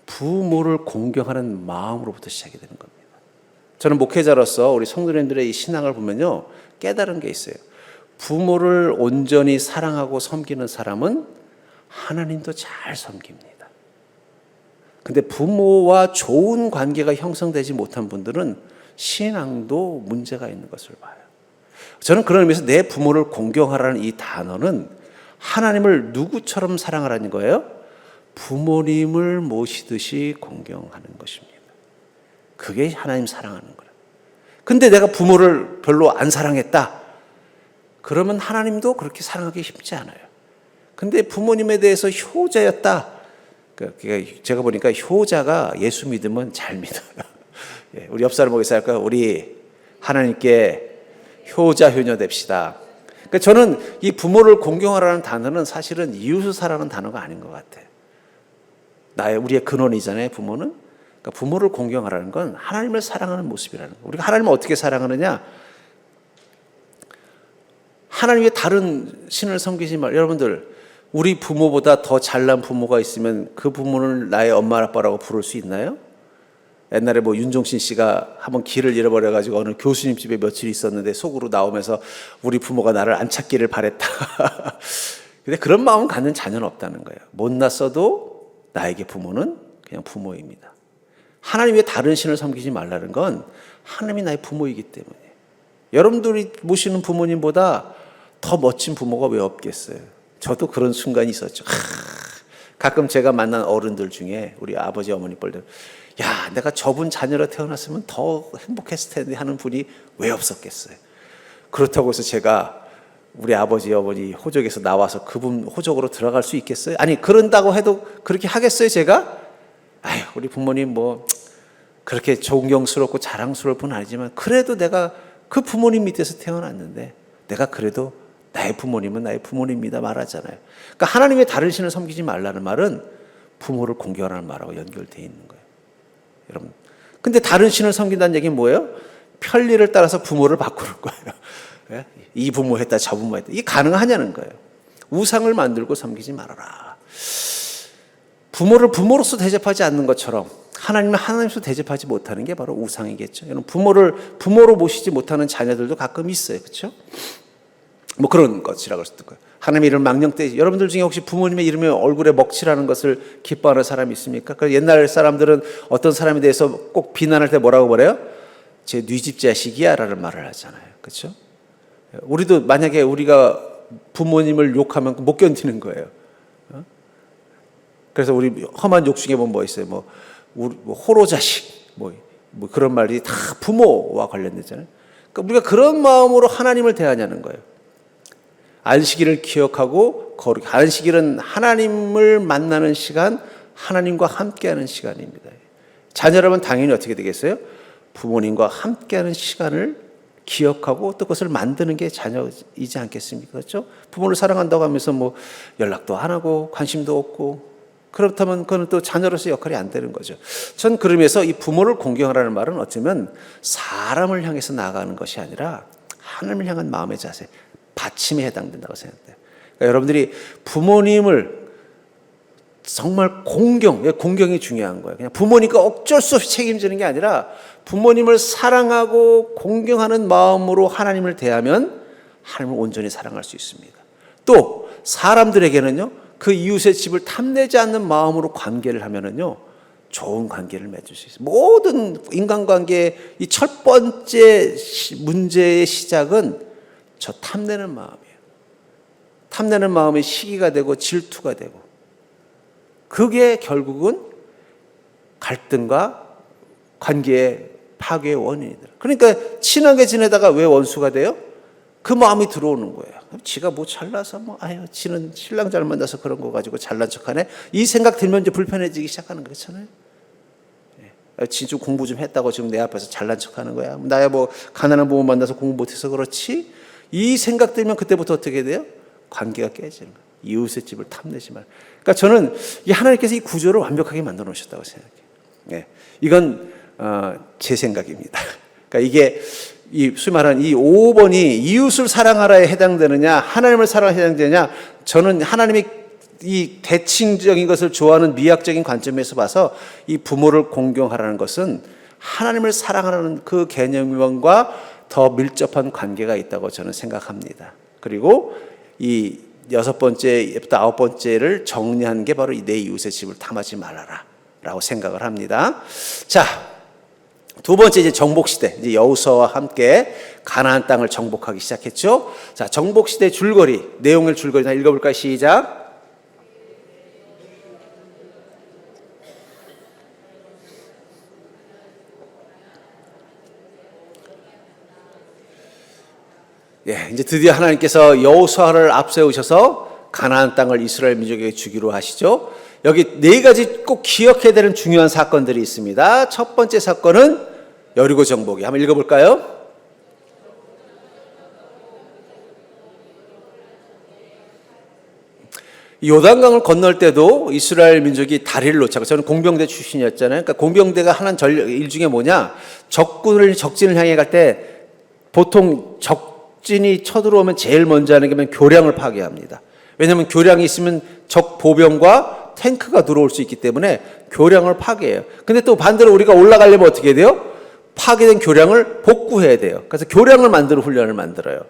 부모를 공경하는 마음으로부터 시작이 되는 겁니다. 저는 목회자로서 우리 성도님들의 이 신앙을 보면요, 깨달은 게 있어요. 부모를 온전히 사랑하고 섬기는 사람은 하나님도 잘 섬깁니다. 근데 부모와 좋은 관계가 형성되지 못한 분들은 신앙도 문제가 있는 것을 봐요. 저는 그런 의미에서 내 부모를 공경하라는 이 단어는 하나님을 누구처럼 사랑하라는 거예요? 부모님을 모시듯이 공경하는 것입니다. 그게 하나님 사랑하는 거예요. 근데 내가 부모를 별로 안 사랑했다. 그러면 하나님도 그렇게 사랑하기 쉽지 않아요. 근데 부모님에 대해서 효자였다. 제가 보니까 효자가 예수 믿으면 잘 믿어요. 우리 옆 사람 보겠어요. 우리 하나님께 효자 효녀 됩시다. 그러니까 저는 이 부모를 공경하라는 단어는 사실은 이웃을 사랑하는 단어가 아닌 것 같아요. 우리의 근원이잖아요, 부모는. 그러니까 부모를 공경하라는 건 하나님을 사랑하는 모습이라는 거예요. 우리가 하나님을 어떻게 사랑하느냐? 하나님 외에 다른 신을 섬기지 말고, 여러분들, 우리 부모보다 더 잘난 부모가 있으면 그 부모는 나의 엄마 아빠라고 부를 수 있나요? 옛날에 뭐 윤종신 씨가 한번 길을 잃어버려가지고 어느 교수님 집에 며칠 있었는데 속으로 나오면서 우리 부모가 나를 안 찾기를 바랬다. 근데 그런 마음 갖는 자녀는 없다는 거예요. 못났어도 나에게 부모는 그냥 부모입니다. 하나님 외에 다른 신을 섬기지 말라는 건 하나님이 나의 부모이기 때문에. 여러분들이 모시는 부모님보다 더 멋진 부모가 왜 없겠어요? 저도 그런 순간이 있었죠. 가끔 제가 만난 어른들 중에 우리 아버지 어머니 뻘들, 야, 내가 저분 자녀로 태어났으면 더 행복했을 텐데 하는 분이 왜 없었겠어요? 그렇다고 해서 제가 우리 아버지 어머니 호적에서 나와서 그분 호적으로 들어갈 수 있겠어요? 아니, 그런다고 해도 그렇게 하겠어요, 제가? 아유, 우리 부모님 뭐 그렇게 존경스럽고 자랑스러울 뿐 아니지만 그래도 내가 그 부모님 밑에서 태어났는데 내가 그래도 나의 부모님은 나의 부모님입니다 말하잖아요. 그러니까 하나님의 다른 신을 섬기지 말라는 말은 부모를 공경하라는 말하고 연결되어 있는 거예요. 여러분, 근데 다른 신을 섬긴다는 얘기는 뭐예요? 편리를 따라서 부모를 바꾸는 거예요. 이 부모 했다 저 부모 했다. 이게 가능하냐는 거예요. 우상을 만들고 섬기지 말아라. 부모를 부모로서 대접하지 않는 것처럼 하나님을 하나님으로서 대접하지 못하는 게 바로 우상이겠죠. 여러분, 부모로 모시지 못하는 자녀들도 가끔 있어요. 그렇죠? 뭐 그런 것이라고 했을 거예요. 하나님의 이름 망령되지. 여러분들 중에 혹시 부모님의 이름에 얼굴에 먹칠하는 것을 기뻐하는 사람이 있습니까? 그래서 옛날 사람들은 어떤 사람에 대해서 꼭 비난할 때 뭐라고 그래요? 제 뉘집 자식이야 라는 말을 하잖아요. 그렇죠? 우리도 만약에 우리가 부모님을 욕하면 못 견디는 거예요. 그래서 우리 험한 욕 중에 보면 뭐 있어요? 뭐 호로 자식, 뭐 그런 말이 다 부모와 관련되잖아요. 그러니까 우리가 그런 마음으로 하나님을 대하냐는 거예요. 안식일을 기억하고 거룩히. 안식일은 하나님을 만나는 시간, 하나님과 함께하는 시간입니다. 자녀라면 당연히 어떻게 되겠어요? 부모님과 함께하는 시간을 기억하고 또 그것을 만드는 게 자녀이지 않겠습니까? 그렇죠? 부모를 사랑한다고 하면서 뭐 연락도 안 하고 관심도 없고 그렇다면 그건 또 자녀로서의 역할이 안 되는 거죠. 전 그러면서 이 부모를 공경하라는 말은 어쩌면 사람을 향해서 나아가는 것이 아니라 하나님을 향한 마음의 자세, 받침에 해당된다고 생각돼요. 그러니까 여러분들이 부모님을 정말 공경이 중요한 거예요. 그냥 부모니까 어쩔 수 없이 책임지는 게 아니라 부모님을 사랑하고 공경하는 마음으로 하나님을 대하면 하나님을 온전히 사랑할 수 있습니다. 또 사람들에게는요, 그 이웃의 집을 탐내지 않는 마음으로 관계를 하면은요, 좋은 관계를 맺을 수 있어요. 모든 인간관계의 이 첫 번째 문제의 시작은 저 탐내는 마음이에요. 탐내는 마음이 시기가 되고 질투가 되고 그게 결국은 갈등과 관계의 파괴의 원인이더라. 그러니까 친하게 지내다가 왜 원수가 돼요? 그 마음이 들어오는 거예요. 지가 뭐 잘나서 지는 신랑 잘 만나서 그런 거 가지고 잘난 척하네. 이 생각 들면 이제 불편해지기 시작하는 거잖아요. 진짜 공부 좀 했다고 지금 내 앞에서 잘난 척하는 거야. 나야 뭐 가난한 부모 만나서 공부 못해서 그렇지. 이 생각 들면 그때부터 어떻게 돼요? 관계가 깨지는 거예요. 이웃의 집을 탐내지 말. 그러니까 저는 이 하나님께서 이 구조를 완벽하게 만들어 놓으셨다고 생각해요. 이건 제 생각입니다. 그러니까 이게 소위 말하는 이 5번이 이웃을 사랑하라에 해당되느냐, 하나님을 사랑하라에 해당되느냐, 저는 하나님이 이 대칭적인 것을 좋아하는 미학적인 관점에서 봐서 이 부모를 공경하라는 것은 하나님을 사랑하라는 그 개념과 더 밀접한 관계가 있다고 저는 생각합니다. 그리고 이 6번째부터 9번째를 정리한 게 바로 이 내 이웃의 집을 탐하지 말아라 라고 생각을 합니다. 자, 두 번째 이제 정복시대, 이제 여호수아와 함께 가나안 땅을 정복하기 시작했죠. 자, 정복시대 줄거리, 내용을 줄거리 하나 읽어볼까요? 시작. 이제 드디어 하나님께서 여호수아를 앞세우셔서 가나안 땅을 이스라엘 민족에게 주기로 하시죠. 여기 네 가지 꼭 기억해야 되는 중요한 사건들이 있습니다. 첫 번째 사건은 여리고 정복이. 한번 읽어볼까요? 요단강을 건널 때도 이스라엘 민족이 다리를 놓자고, 저는 공병대 출신이었잖아요. 그러니까 공병대가 하는 일 중에 뭐냐, 적진을 향해 갈 때 보통 적진이 쳐들어오면 제일 먼저 하는 게 교량을 파괴합니다. 왜냐하면 교량이 있으면 적 보병과 탱크가 들어올 수 있기 때문에 교량을 파괴해요. 근데 또 반대로 우리가 올라가려면 어떻게 해야 돼요? 파괴된 교량을 복구해야 돼요. 그래서 교량을 만드는 훈련을 만들어요.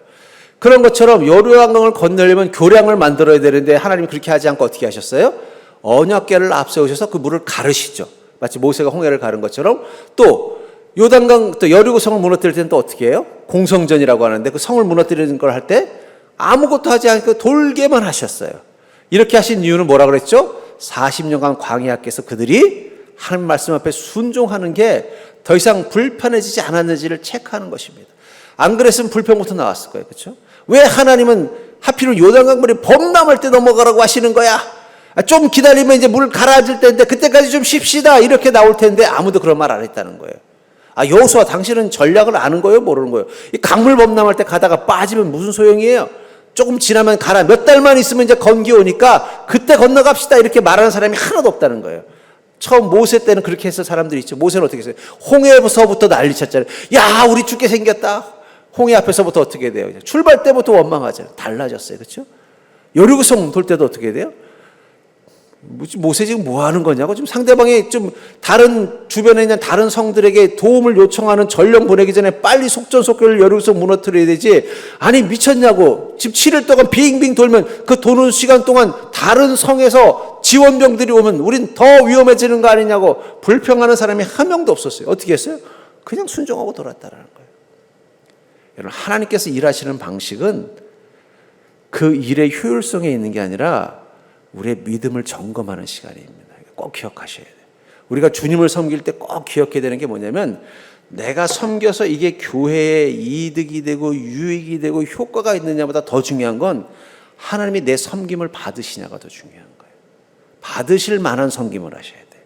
그런 것처럼 요르단강을 건너려면 교량을 만들어야 되는데 하나님이 그렇게 하지 않고 어떻게 하셨어요? 언약궤를 앞세우셔서 그 물을 가르시죠. 마치 모세가 홍해를 가른 것처럼. 또 요단강, 또 여리고성을 무너뜨릴 때는 또 어떻게 해요? 공성전이라고 하는데 그 성을 무너뜨리는 걸 할 때 아무것도 하지 않고 돌게만 하셨어요. 이렇게 하신 이유는 뭐라 그랬죠? 40년간 광야께서 그들이 하나님 말씀 앞에 순종하는 게 더 이상 불편해지지 않았는지를 체크하는 것입니다. 안 그랬으면 불평부터 나왔을 거예요. 그렇죠? 왜 하나님은 하필은 요단강물이 범람할 때 넘어가라고 하시는 거야? 좀 기다리면 이제 물 가라앉을 때인데 그때까지 좀 쉽시다 이렇게 나올 텐데 아무도 그런 말 안 했다는 거예요. 여호수아 당신은 전략을 아는 거예요? 모르는 거예요? 이 강물 범람할 때 가다가 빠지면 무슨 소용이에요? 조금 지나면 가라. 몇 달만 있으면 이제 건기 오니까 그때 건너갑시다 이렇게 말하는 사람이 하나도 없다는 거예요. 처음 모세 때는 그렇게 했을 사람들이 있죠. 모세는 어떻게 했어요? 홍해에서부터 난리 쳤잖아요. 야, 우리 죽게 생겼다. 홍해 앞에서부터 어떻게 돼요? 출발 때부터 원망하잖아요. 달라졌어요. 그렇죠? 여리고성 돌 때도 어떻게 돼요? 모세 지금 뭐 하는 거냐고 지금 상대방이 좀 다른 주변에 있는 다른 성들에게 도움을 요청하는 전령 보내기 전에 빨리 속전속결을 여리고성 무너뜨려야 되지. 아니 미쳤냐고. 지금 7일 동안 빙빙 돌면 그 도는 시간 동안 다른 성에서 지원병들이 오면 우린 더 위험해지는 거 아니냐고 불평하는 사람이 한 명도 없었어요. 어떻게 했어요? 그냥 순종하고 돌았다라는 거예요. 여러분, 하나님께서 일하시는 방식은 그 일의 효율성에 있는 게 아니라 우리의 믿음을 점검하는 시간입니다. 꼭 기억하셔야 돼요. 우리가 주님을 섬길 때 꼭 기억해야 되는 게 뭐냐면 내가 섬겨서 이게 교회에 이득이 되고 유익이 되고 효과가 있느냐보다 더 중요한 건 하나님이 내 섬김을 받으시냐가 더 중요한 거예요. 받으실 만한 섬김을 하셔야 돼요.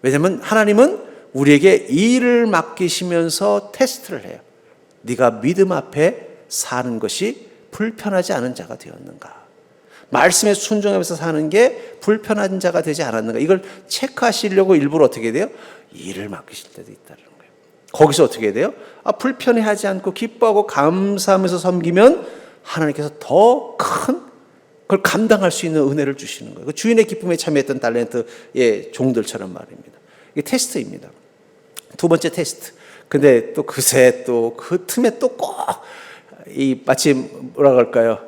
왜냐하면 하나님은 우리에게 일을 맡기시면서 테스트를 해요. 네가 믿음 앞에 사는 것이 불편하지 않은 자가 되었는가? 말씀에 순종하면서 사는 게 불편한 자가 되지 않았는가? 이걸 체크하시려고 일부러 어떻게 돼요? 일을 맡기실 때도 있다는 거예요. 거기서 어떻게 돼요? 불편해하지 않고 기뻐하고 감사하면서 섬기면 하나님께서 더 큰 그걸 감당할 수 있는 은혜를 주시는 거예요. 그 주인의 기쁨에 참여했던 달란트의 종들처럼 말입니다. 이게 테스트입니다. 두 번째 테스트. 근데 또 그새 또 그 틈에 또 꼭 이 마치 뭐라 그럴까요?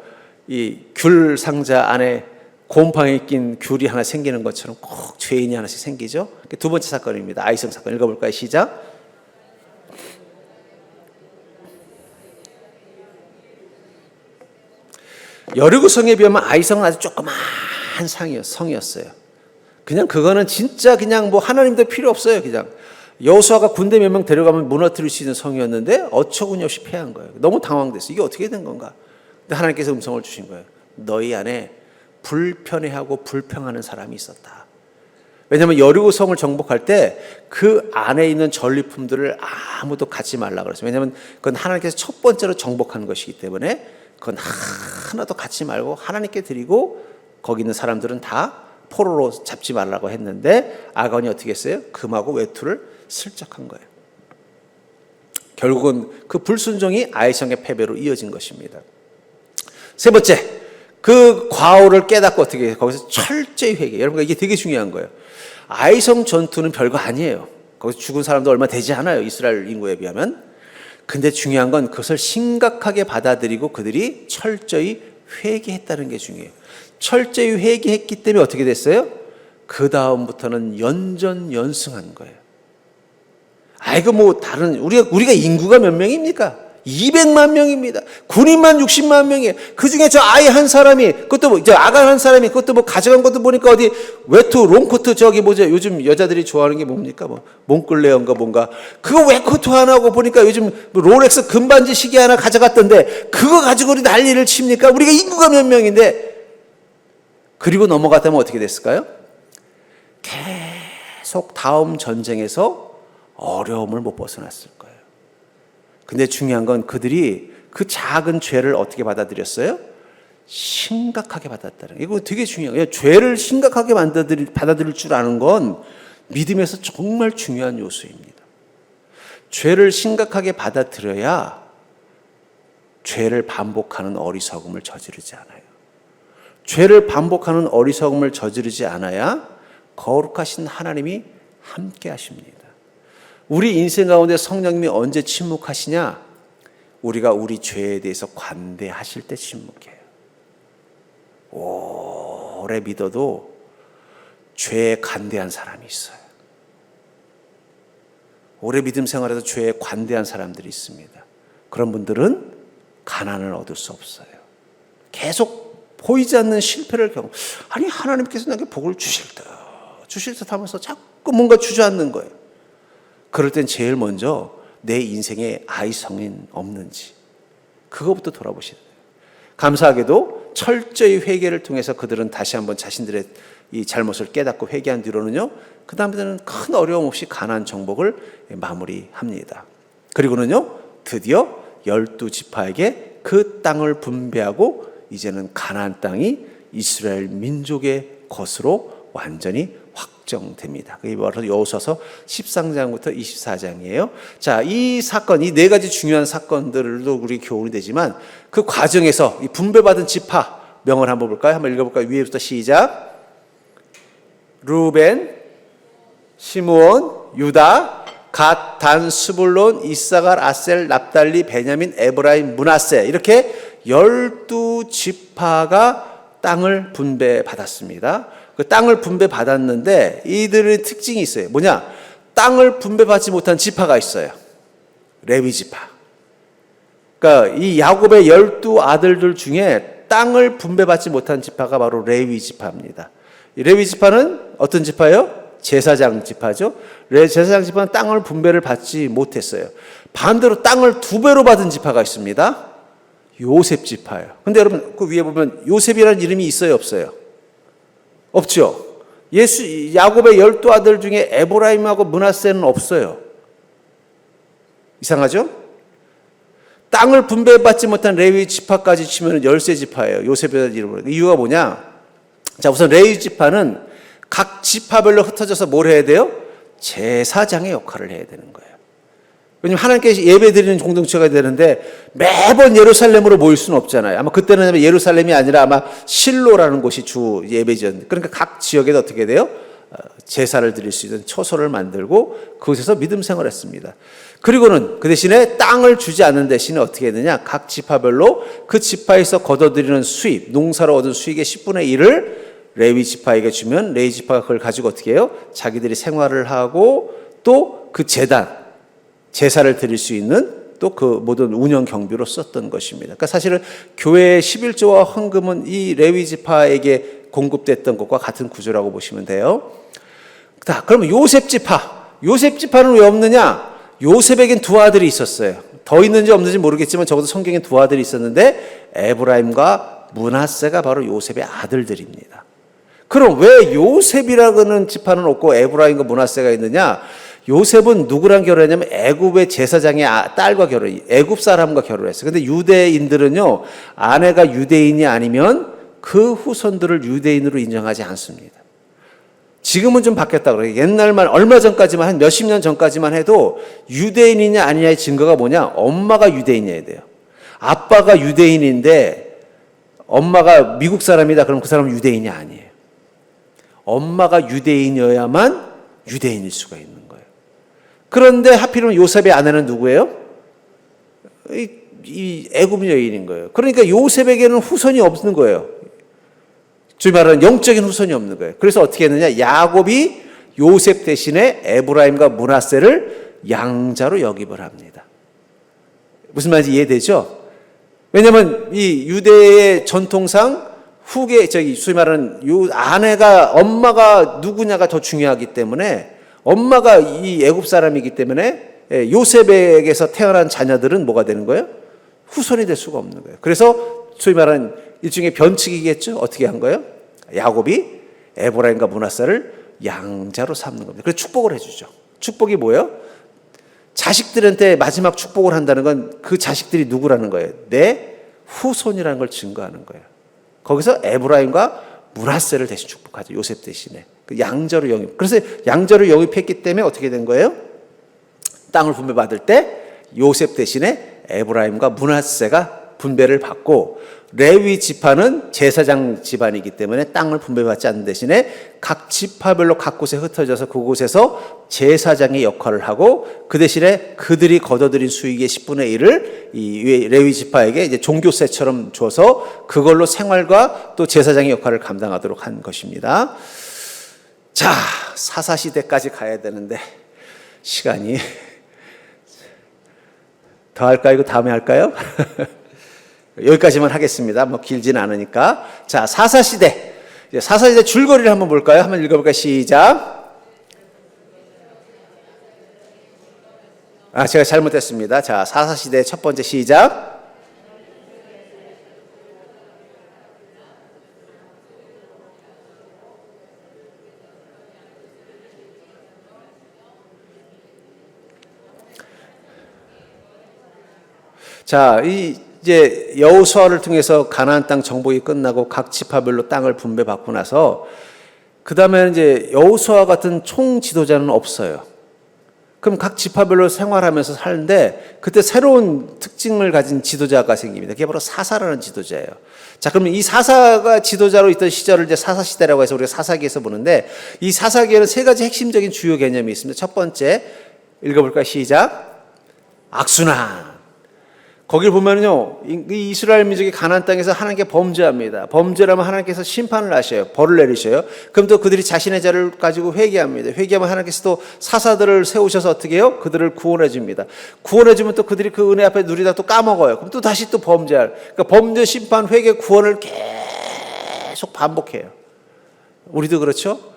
이 귤 상자 안에 곰팡이 낀 귤이 하나 생기는 것처럼 꼭 죄인이 하나씩 생기죠. 두 번째 사건입니다. 아이성 사건 읽어볼까요? 시작. 여리고성에 비하면 아이성은 아주 조그만 성이었어요. 그냥 그거는 진짜 그냥 뭐 하나님도 필요 없어요. 그냥 여호수아가 군대 몇 명 데려가면 무너뜨릴 수 있는 성이었는데 어처구니 없이 패한 거예요. 너무 당황됐어요. 이게 어떻게 된 건가? 근데 하나님께서 음성을 주신 거예요. 너희 안에 불편해하고 불평하는 사람이 있었다. 왜냐하면 여리고성을 정복할 때 그 안에 있는 전리품들을 아무도 갖지 말라 그랬어요. 왜냐하면 그건 하나님께서 첫 번째로 정복한 것이기 때문에 그건 하나도 갖지 말고 하나님께 드리고 거기 있는 사람들은 다 포로로 잡지 말라고 했는데 아간이 어떻게 했어요? 금하고 외투를 슬쩍 한 거예요. 결국은 그 불순종이 아이성의 패배로 이어진 것입니다. 세 번째, 그 과오를 깨닫고 어떻게 해요? 거기서 철저히 회개. 여러분, 이게 되게 중요한 거예요. 아이성 전투는 별거 아니에요. 거기서 죽은 사람도 얼마 되지 않아요. 이스라엘 인구에 비하면. 근데 중요한 건 그것을 심각하게 받아들이고 그들이 철저히 회개했다는 게 중요해요. 철저히 회개했기 때문에 어떻게 됐어요? 그 다음부터는 연전연승한 거예요. 아이고 뭐 다른 우리가 인구가 몇 명입니까? 200만 명입니다. 군인만 60만 명이에요. 그 중에 저 아이 한 사람이, 그것도 뭐, 저 아간 한 사람이, 그것도 뭐 가져간 것도 보니까 어디 외투, 롱코트 저기 뭐죠? 요즘 여자들이 좋아하는 게 뭡니까? 뭐, 몽클레어인가 뭔가. 그거 외코트 하나 하고 보니까 요즘 롤렉스 금반지 시계 하나 가져갔던데, 그거 가지고 우리 난리를 칩니까? 우리가 인구가 몇 명인데. 그리고 넘어갔다면 어떻게 됐을까요? 계속 다음 전쟁에서 어려움을 못 벗어났을 거예요. 근데 중요한 건 그들이 그 작은 죄를 어떻게 받아들였어요? 심각하게 받았다는 거예요. 이거 되게 중요해요. 죄를 심각하게 받아들일 줄 아는 건 믿음에서 정말 중요한 요소입니다. 죄를 심각하게 받아들여야 죄를 반복하는 어리석음을 저지르지 않아요. 죄를 반복하는 어리석음을 저지르지 않아야 거룩하신 하나님이 함께 하십니다. 우리 인생 가운데 성령님이 언제 침묵하시냐? 우리가 우리 죄에 대해서 관대하실 때 침묵해요. 오래 믿어도 죄에 관대한 사람이 있어요. 오래 믿음 생활에서 죄에 관대한 사람들이 있습니다. 그런 분들은 가난을 얻을 수 없어요. 계속 보이지 않는 실패를 아니 하나님께서 나에게 복을 주실 듯 하면서 자꾸 뭔가 주저앉는 거예요. 그럴 땐 제일 먼저 내 인생에 아이성인 없는지 그거부터 돌아보셔야 돼요. 감사하게도 철저히 회개를 통해서 그들은 다시 한번 자신들의 이 잘못을 깨닫고 회개한 뒤로는요, 그 다음에는 큰 어려움 없이 가나안 정복을 마무리합니다. 그리고는요, 드디어 12지파에게 그 땅을 분배하고 이제는 가나안 땅이 이스라엘 민족의 것으로 완전히 확정됩니다. 그게 바로 여호수아서 13장부터 24장이에요. 자, 이 사건, 이 네 가지 중요한 사건들도 우리 교훈이 되지만 그 과정에서 이 분배받은 지파 명을 한번 볼까요? 한번 읽어볼까요? 위에부터 시작. 루벤, 시므온, 유다, 갓, 단, 스불론, 이사갈, 아셀, 납달리, 베냐민, 에브라임, 므낫세 이렇게 12지파가 땅을 분배받았습니다. 그 땅을 분배받았는데 이들의 특징이 있어요. 뭐냐? 땅을 분배받지 못한 지파가 있어요. 레위 지파. 그러니까 이 야곱의 12아들들 중에 땅을 분배받지 못한 지파가 바로 레위 지파입니다. 이 레위 지파는 어떤 지파예요? 제사장 지파죠. 제사장 지파는 땅을 분배를 받지 못했어요. 반대로 땅을 2배로 받은 지파가 있습니다. 요셉 지파예요. 근데 여러분 그 위에 보면 요셉이라는 이름이 있어요, 없어요? 없죠. 야곱의 12아들 중에 에브라임하고 므낫세는 없어요. 이상하죠? 땅을 분배받지 못한 레위 지파까지 치면 13지파예요. 요셉이라는 이름으로. 이유가 뭐냐? 자, 우선 레위 지파는 각 지파별로 흩어져서 뭘 해야 돼요? 제사장의 역할을 해야 되는 거예요. 왜냐하면 하나님께 예배드리는 공동체가 되는데 매번 예루살렘으로 모일 수는 없잖아요. 아마 그때는 예루살렘이 아니라 아마 실로라는 곳이 주 예배지였는데, 그러니까 각 지역에도 어떻게 돼요? 제사를 드릴 수 있는 처소를 만들고 그곳에서 믿음 생활을 했습니다. 그리고는 그 대신에 땅을 주지 않는 대신에 어떻게 했느냐? 각 지파별로 그 지파에서 거둬들이는 수입, 농사로 얻은 수익의 10분의 1을 레위 지파에게 주면 레위 지파가 그걸 가지고 어떻게 해요? 자기들이 생활을 하고 또 그 제사를 드릴 수 있는 또 그 모든 운영 경비로 썼던 것입니다. 그러니까 사실은 교회의 11조와 헌금은 이 레위 지파에게 공급됐던 것과 같은 구조라고 보시면 돼요. 자, 그러면 요셉 지파는 왜 없느냐? 요셉에겐 2 아들이 있었어요. 더 있는지 없는지 모르겠지만 적어도 성경에 2 아들이 있었는데 에브라임과 므낫세가 바로 요셉의 아들들입니다. 그럼 왜 요셉이라는 지파는 없고 에브라임과 므낫세가 있느냐? 요셉은 누구랑 결혼했냐면 애굽의 제사장의 딸과 애굽 사람과 결혼했어요. 근데 유대인들은요, 아내가 유대인이 아니면 그 후손들을 유대인으로 인정하지 않습니다. 지금은 좀 바뀌었다 그래요. 옛날만 얼마 전까지만 한 몇십 년 전까지만 해도 유대인이냐 아니냐의 증거가 뭐냐? 엄마가 유대인이어야 돼요. 아빠가 유대인인데 엄마가 미국 사람이다 그러면 그 사람은 유대인이 아니에요. 엄마가 유대인이어야만 유대인일 수가 있는 거예요. 그런데 하필이면 요셉의 아내는 누구예요? 이 애굽 여인인 거예요. 그러니까 요셉에게는 후손이 없는 거예요. 즉 말하는 영적인 후손이 없는 거예요. 그래서 어떻게 했느냐? 야곱이 요셉 대신에 에브라임과 므낫세를 양자로 역입을 합니다. 무슨 말인지 이해되죠? 왜냐하면 이 유대의 전통상 소위 말하는 아내가 엄마가 누구냐가 더 중요하기 때문에 엄마가 이 애굽 사람이기 때문에 요셉에게서 태어난 자녀들은 뭐가 되는 거예요? 후손이 될 수가 없는 거예요. 그래서 소위 말하는 일종의 변칙이겠죠. 어떻게 한 거예요? 야곱이 에브라임과 므낫세를 양자로 삼는 겁니다. 그래서 축복을 해주죠. 축복이 뭐예요? 자식들한테 마지막 축복을 한다는 건 그 자식들이 누구라는 거예요? 내 후손이라는 걸 증거하는 거예요. 거기서 에브라임과 므낫세를 대신 축복하죠. 요셉 대신에. 양자로 영입. 그래서 양자로 영입했기 때문에 어떻게 된 거예요? 땅을 분배받을 때 요셉 대신에 에브라임과 므낫세가 분배를 받고 레위 지파는 제사장 집안이기 때문에 땅을 분배받지 않는 대신에 각 지파별로 각 곳에 흩어져서 그곳에서 제사장의 역할을 하고 그 대신에 그들이 거둬들인 수익의 10분의 1을 이 레위 지파에게 이제 종교세처럼 줘서 그걸로 생활과 또 제사장의 역할을 감당하도록 한 것입니다. 자, 사사시대까지 가야 되는데 시간이 더 할까요? 이거 다음에 할까요? 여기까지만 하겠습니다. 뭐 길지는 않으니까. 자, 사사시대. 사사시대 줄거리를 한번 볼까요? 한번 읽어볼까요? 시작. 제가 잘못했습니다. 자, 사사시대 첫 번째 시작. 자, 이제 여호수아를 통해서 가나안 땅 정복이 끝나고 각 지파별로 땅을 분배받고 나서 그 다음에는 이제 여호수아 같은 총 지도자는 없어요. 그럼 각 지파별로 생활하면서 사는데 그때 새로운 특징을 가진 지도자가 생깁니다. 그게 바로 사사라는 지도자예요. 자, 그러면 이 사사가 지도자로 있던 시절을 이제 사사시대라고 해서 우리가 사사기에서 보는데 이 사사기에는 세 가지 핵심적인 주요 개념이 있습니다. 첫 번째 읽어볼까요? 시작. 악순환. 거길 보면요, 이 이스라엘 민족이 가나안 땅에서 하나님께 범죄합니다. 범죄라면 하나님께서 심판을 하셔요. 벌을 내리셔요. 그럼 또 그들이 자신의 죄를 가지고 회개합니다. 회개하면 하나님께서 또 사사들을 세우셔서 어떻게 해요? 그들을 구원해 줍니다. 구원해 주면 또 그들이 그 은혜 앞에 누리다 또 까먹어요. 그럼 또 다시 또 범죄할. 그러니까 범죄, 심판, 회개, 구원을 계속 반복해요. 우리도 그렇죠?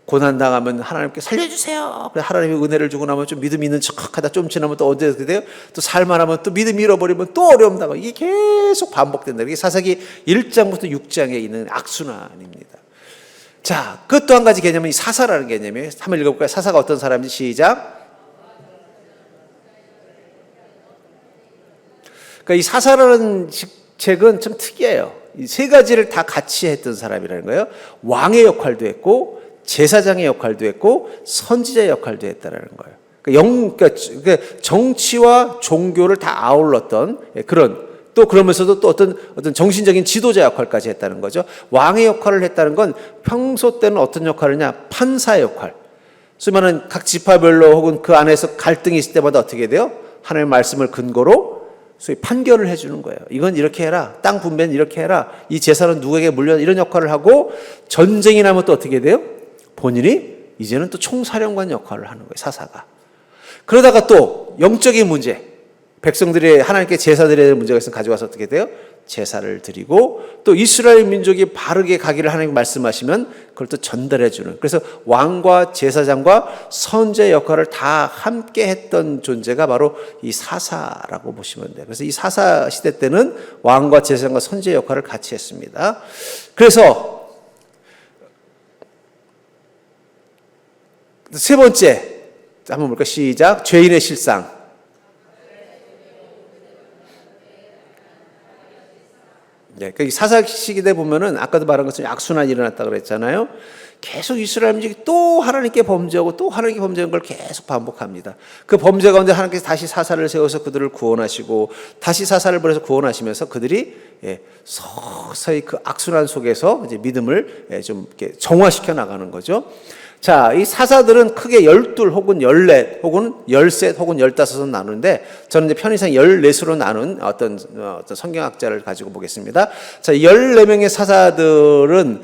고난당하면 하나님께 살려주세요. 하나님이 은혜를 주고 나면 좀 믿음 있는 척하다 좀 지나면 또 언제 어떻게 돼요? 또 살만하면 또 믿음 잃어버리면 또 어려움 당하고 이게 계속 반복된다. 이게 사사기 1장부터 6장에 있는 악순환입니다. 자, 그 또 한 가지 개념은 이 사사라는 개념이에요. 한번 읽어볼까요? 사사가 어떤 사람인지 시작. 그러니까 이 사사라는 직책은 좀 특이해요. 이 세 가지를 다 같이 했던 사람이라는 거예요. 왕의 역할도 했고 제사장의 역할도 했고 선지자의 역할도 했다라는 거예요. 그러니까 정치와 종교를 다 아울렀던 그런 또 그러면서도 또 어떤 정신적인 지도자 역할까지 했다는 거죠. 왕의 역할을 했다는 건 평소 때는 어떤 역할이냐? 판사의 역할. 수많은 각 지파별로 혹은 그 안에서 갈등이 있을 때마다 어떻게 돼요? 하나님의 말씀을 근거로 소위 판결을 해주는 거예요. 이건 이렇게 해라. 땅 분배는 이렇게 해라. 이 재산은 누구에게 물려 이런 역할을 하고 전쟁이 나면 또 어떻게 돼요? 본인이 이제는 또 총사령관 역할을 하는 거예요. 사사가. 그러다가 또 영적인 문제, 백성들이 하나님께 제사 드려야 될 문제가 있으면 가져와서 어떻게 돼요? 제사를 드리고 또 이스라엘 민족이 바르게 가기를 하나님 말씀하시면 그걸 또 전달해 주는. 그래서 왕과 제사장과 선지자의 역할을 다 함께 했던 존재가 바로 이 사사라고 보시면 돼요. 그래서 이 사사 시대 때는 왕과 제사장과 선지자의 역할을 같이 했습니다. 그래서 세 번째 한번 볼까요? 시작. 죄인의 실상. 네, 그 사사 시기대 보면은 아까도 말한 것처럼 악순환이 일어났다 그랬잖아요. 계속 이스라엘 민족이 또 하나님께 범죄하고 또 하나님께 범죄하는 걸 계속 반복합니다. 그 범죄 가운데 하나님께서 다시 사사를 세워서 그들을 구원하시고 다시 사사를 보내서 구원하시면서 그들이 서서히 그 악순환 속에서 이제 믿음을 좀 이렇게 정화시켜 나가는 거죠. 자, 이 사사들은 크게 12 혹은 14 혹은 13 혹은 15은 나누는데 저는 이제 편의상 14수로 나눈 어떤 성경학자를 가지고 보겠습니다. 자, 14명의 사사들은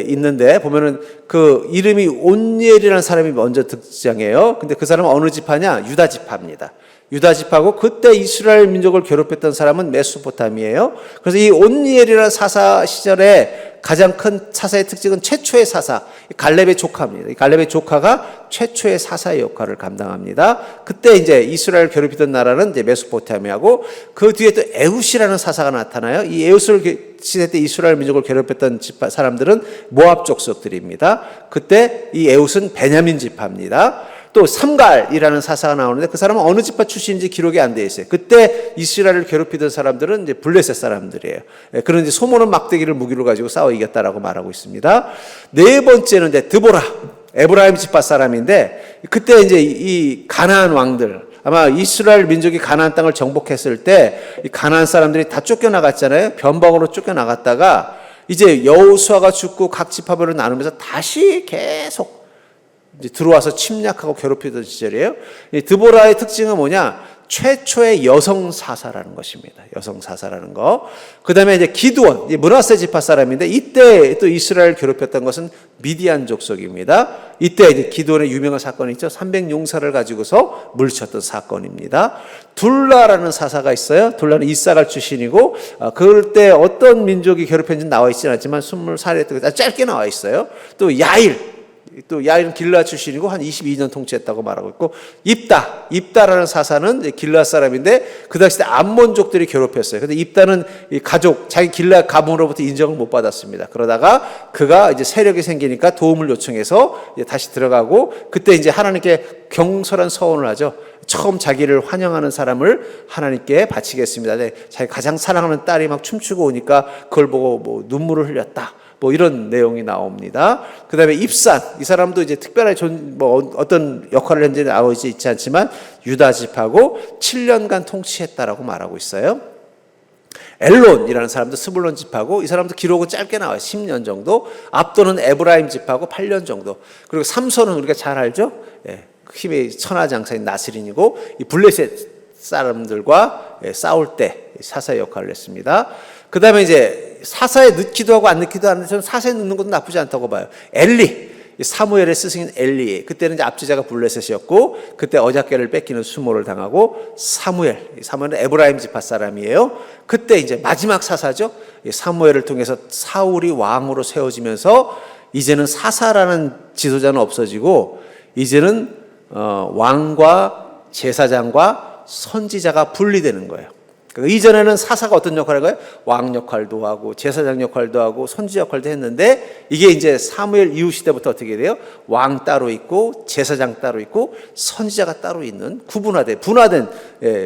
있는데 보면은 그 이름이 온니엘이라는 사람이 먼저 등장해요. 근데 그 사람은 어느 지파냐? 유다 지파입니다. 유다 지파고 그때 이스라엘 민족을 괴롭혔던 사람은 메소포타미아예요. 그래서 이 온니엘이라는 사사 시절에 가장 큰 사사의 특징은 최초의 사사, 갈렙의 조카입니다. 이 갈렙의 조카가 최초의 사사의 역할을 감당합니다. 그때 이제 이스라엘 괴롭히던 나라는 이제 메소포타미아고 그 뒤에 또 에훗이라는 사사가 나타나요. 이 에훗을 시대 때 이스라엘 민족을 괴롭혔던 사람들은 모압 족속들입니다. 그때 이 에훗은 베냐민 지파입니다. 또 삼갈이라는 사사가 나오는데 그 사람은 어느 지파 출신인지 기록이 안 되어 있어요. 그때 이스라엘을 괴롭히던 사람들은 이제 블레셋 사람들이에요. 그런데 소모는 막대기를 무기로 가지고 싸워 이겼다라고 말하고 있습니다. 네 번째는 이제 드보라, 에브라임 지파 사람인데 그때 이제 이 가나안 왕들 아마 이스라엘 민족이 가나안 땅을 정복했을 때 이 가나안 사람들이 다 쫓겨나갔잖아요. 변방으로 쫓겨나갔다가 이제 여호수아가 죽고 각 지파별로 나누면서 다시 계속 이제 들어와서 침략하고 괴롭히던 시절이에요. 이 드보라의 특징은 뭐냐? 최초의 여성 사사라는 것입니다. 여성 사사라는 거. 그 다음에 이제 기드온, 므낫세 지파 사람인데 이때 또 이스라엘 괴롭혔던 것은 미디안 족속입니다. 이때 이제 기드온의 유명한 사건이 있죠. 300용사를 가지고서 물리쳤던 사건입니다. 둘라라는 사사가 있어요. 둘라는 이사갈 출신이고, 그때 어떤 민족이 괴롭혔는지 나와 있지는 않지만 20살에 짧게 나와 있어요. 또 야일은 길라 출신이고 한 22년 통치했다고 말하고 있고, 입다라는 사사는 길라 사람인데 그 당시 때 암몬족들이 괴롭혔어요. 근데 입다는 이 가족, 자기 길라 가문으로부터 인정을 못 받았습니다. 그러다가 그가 이제 세력이 생기니까 도움을 요청해서 이제 다시 들어가고, 그때 이제 하나님께 경솔한 서원을 하죠. 처음 자기를 환영하는 사람을 하나님께 바치겠습니다. 네, 자기 가장 사랑하는 딸이 막 춤추고 오니까 그걸 보고 뭐 눈물을 흘렸다. 뭐 이런 내용이 나옵니다. 그 다음에 입산, 이 사람도 이제 특별하게 어떤 역할을 했는지 나오지 있지 않지만 유다 지파고 7년간 통치했다라고 말하고 있어요. 엘론이라는 사람도 스불론 지파고, 이 사람도 기록은 짧게 나와요. 10년 정도. 압도는 에브라임 지파고 8년 정도. 그리고 삼손은 우리가 잘 알죠. 힘의 천하장사인 나스린이고, 이 블레셋 사람들과 싸울 때 사사의 역할을 했습니다. 그 다음에 이제 사사에 넣기도 하고 안 넣기도 하는데 저는 사사에 넣는 것도 나쁘지 않다고 봐요. 엘리, 사무엘의 스승인 엘리, 그때는 이제 압제자가 블레셋이었고 그때 어작계를 뺏기는 수모를 당하고, 사무엘은 에브라임 지파 사람이에요. 그때 이제 마지막 사사죠. 사무엘을 통해서 사울이 왕으로 세워지면서 이제는 사사라는 지도자는 없어지고 이제는 왕과 제사장과 선지자가 분리되는 거예요. 이전에는 사사가 어떤 역할을 해요? 왕 역할도 하고 제사장 역할도 하고 선지 역할도 했는데, 이게 이제 사무엘 이후 시대부터 어떻게 돼요? 왕 따로 있고 제사장 따로 있고 선지자가 따로 있는 분화된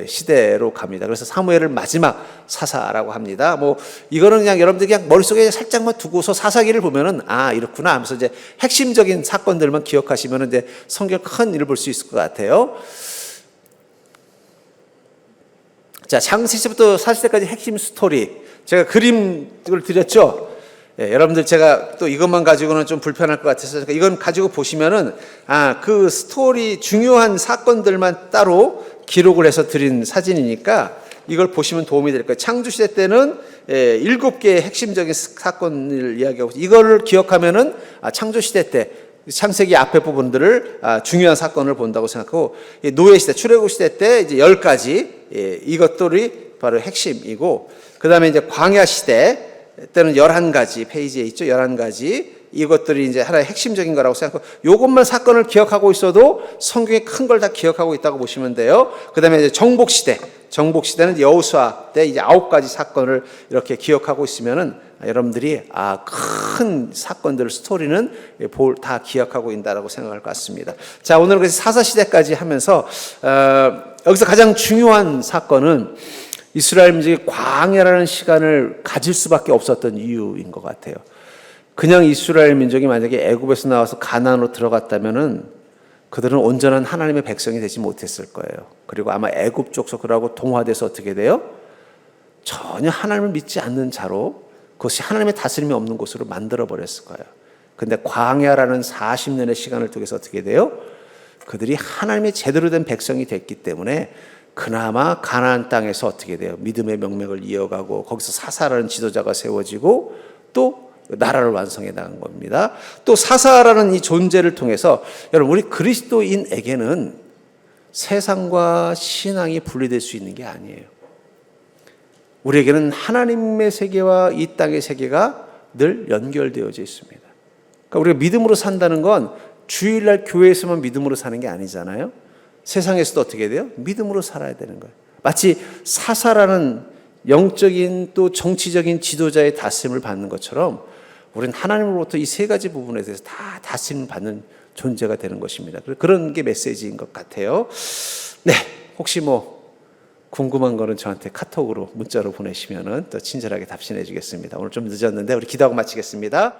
시대로 갑니다. 그래서 사무엘을 마지막 사사라고 합니다. 뭐 이거는 그냥 여러분들이 그냥 머릿속에 살짝만 두고서 사사기를 보면은 이렇구나 하면서 이제 핵심적인 사건들만 기억하시면은 이제 성경 큰 일을 볼 수 있을 것 같아요. 자, 창세기부터 사실때까지 핵심 스토리. 제가 그림을 드렸죠? 여러분들 제가 또 이것만 가지고는 좀 불편할 것 같아서 이건 가지고 보시면은, 그 스토리 중요한 사건들만 따로 기록을 해서 드린 사진이니까 이걸 보시면 도움이 될 거예요. 창조시대 때는 7개의 핵심적인 사건을 이야기하고, 이거를 기억하면은 창조시대 때 창세기 앞에 부분들을 중요한 사건을 본다고 생각하고, 노예시대, 출애굽시대 때 이제 10가지 이것들이 바로 핵심이고, 그 다음에 이제 광야시대 때는 11가지 페이지에 있죠. 11가지 이것들이 이제 하나의 핵심적인 거라고 생각하고, 요것만 사건을 기억하고 있어도 성경에 큰 걸 다 기억하고 있다고 보시면 돼요. 그 다음에 이제 정복시대는 여호수아 때 이제 9가지 사건을 이렇게 기억하고 있으면은 여러분들이 큰 사건들 스토리는 다 기억하고 있다라고 생각할 것 같습니다. 자, 오늘은 그래서 사사시대까지 하면서 여기서 가장 중요한 사건은 이스라엘 민족이 광야라는 시간을 가질 수밖에 없었던 이유인 것 같아요. 그냥 이스라엘 민족이 만약에 애굽에서 나와서 가나안으로 들어갔다면은 그들은 온전한 하나님의 백성이 되지 못했을 거예요. 그리고 아마 애굽 족속들하고 동화돼서 어떻게 돼요? 전혀 하나님을 믿지 않는 자로, 그것이 하나님의 다스림이 없는 곳으로 만들어 버렸을 거예요. 근데 광야라는 40년의 시간을 통해서 어떻게 돼요? 그들이 하나님의 제대로 된 백성이 됐기 때문에 그나마 가나안 땅에서 어떻게 돼요? 믿음의 명맥을 이어가고 거기서 사사라는 지도자가 세워지고 또 나라를 완성해 나간 겁니다. 또 사사라는 이 존재를 통해서 여러분, 우리 그리스도인에게는 세상과 신앙이 분리될 수 있는 게 아니에요. 우리에게는 하나님의 세계와 이 땅의 세계가 늘 연결되어져 있습니다. 그러니까 우리가 믿음으로 산다는 건 주일날 교회에서만 믿음으로 사는 게 아니잖아요. 세상에서도 어떻게 돼요? 믿음으로 살아야 되는 거예요. 마치 사사라는 영적인 또 정치적인 지도자의 다스림을 받는 것처럼 우리는 하나님으로부터 이 3가지 부분에 대해서 다 다스림을 받는 존재가 되는 것입니다. 그런 게 메시지인 것 같아요. 네, 혹시 궁금한 거는 저한테 카톡으로 문자로 보내시면은 또 친절하게 답신해 주겠습니다. 오늘 좀 늦었는데 우리 기도하고 마치겠습니다.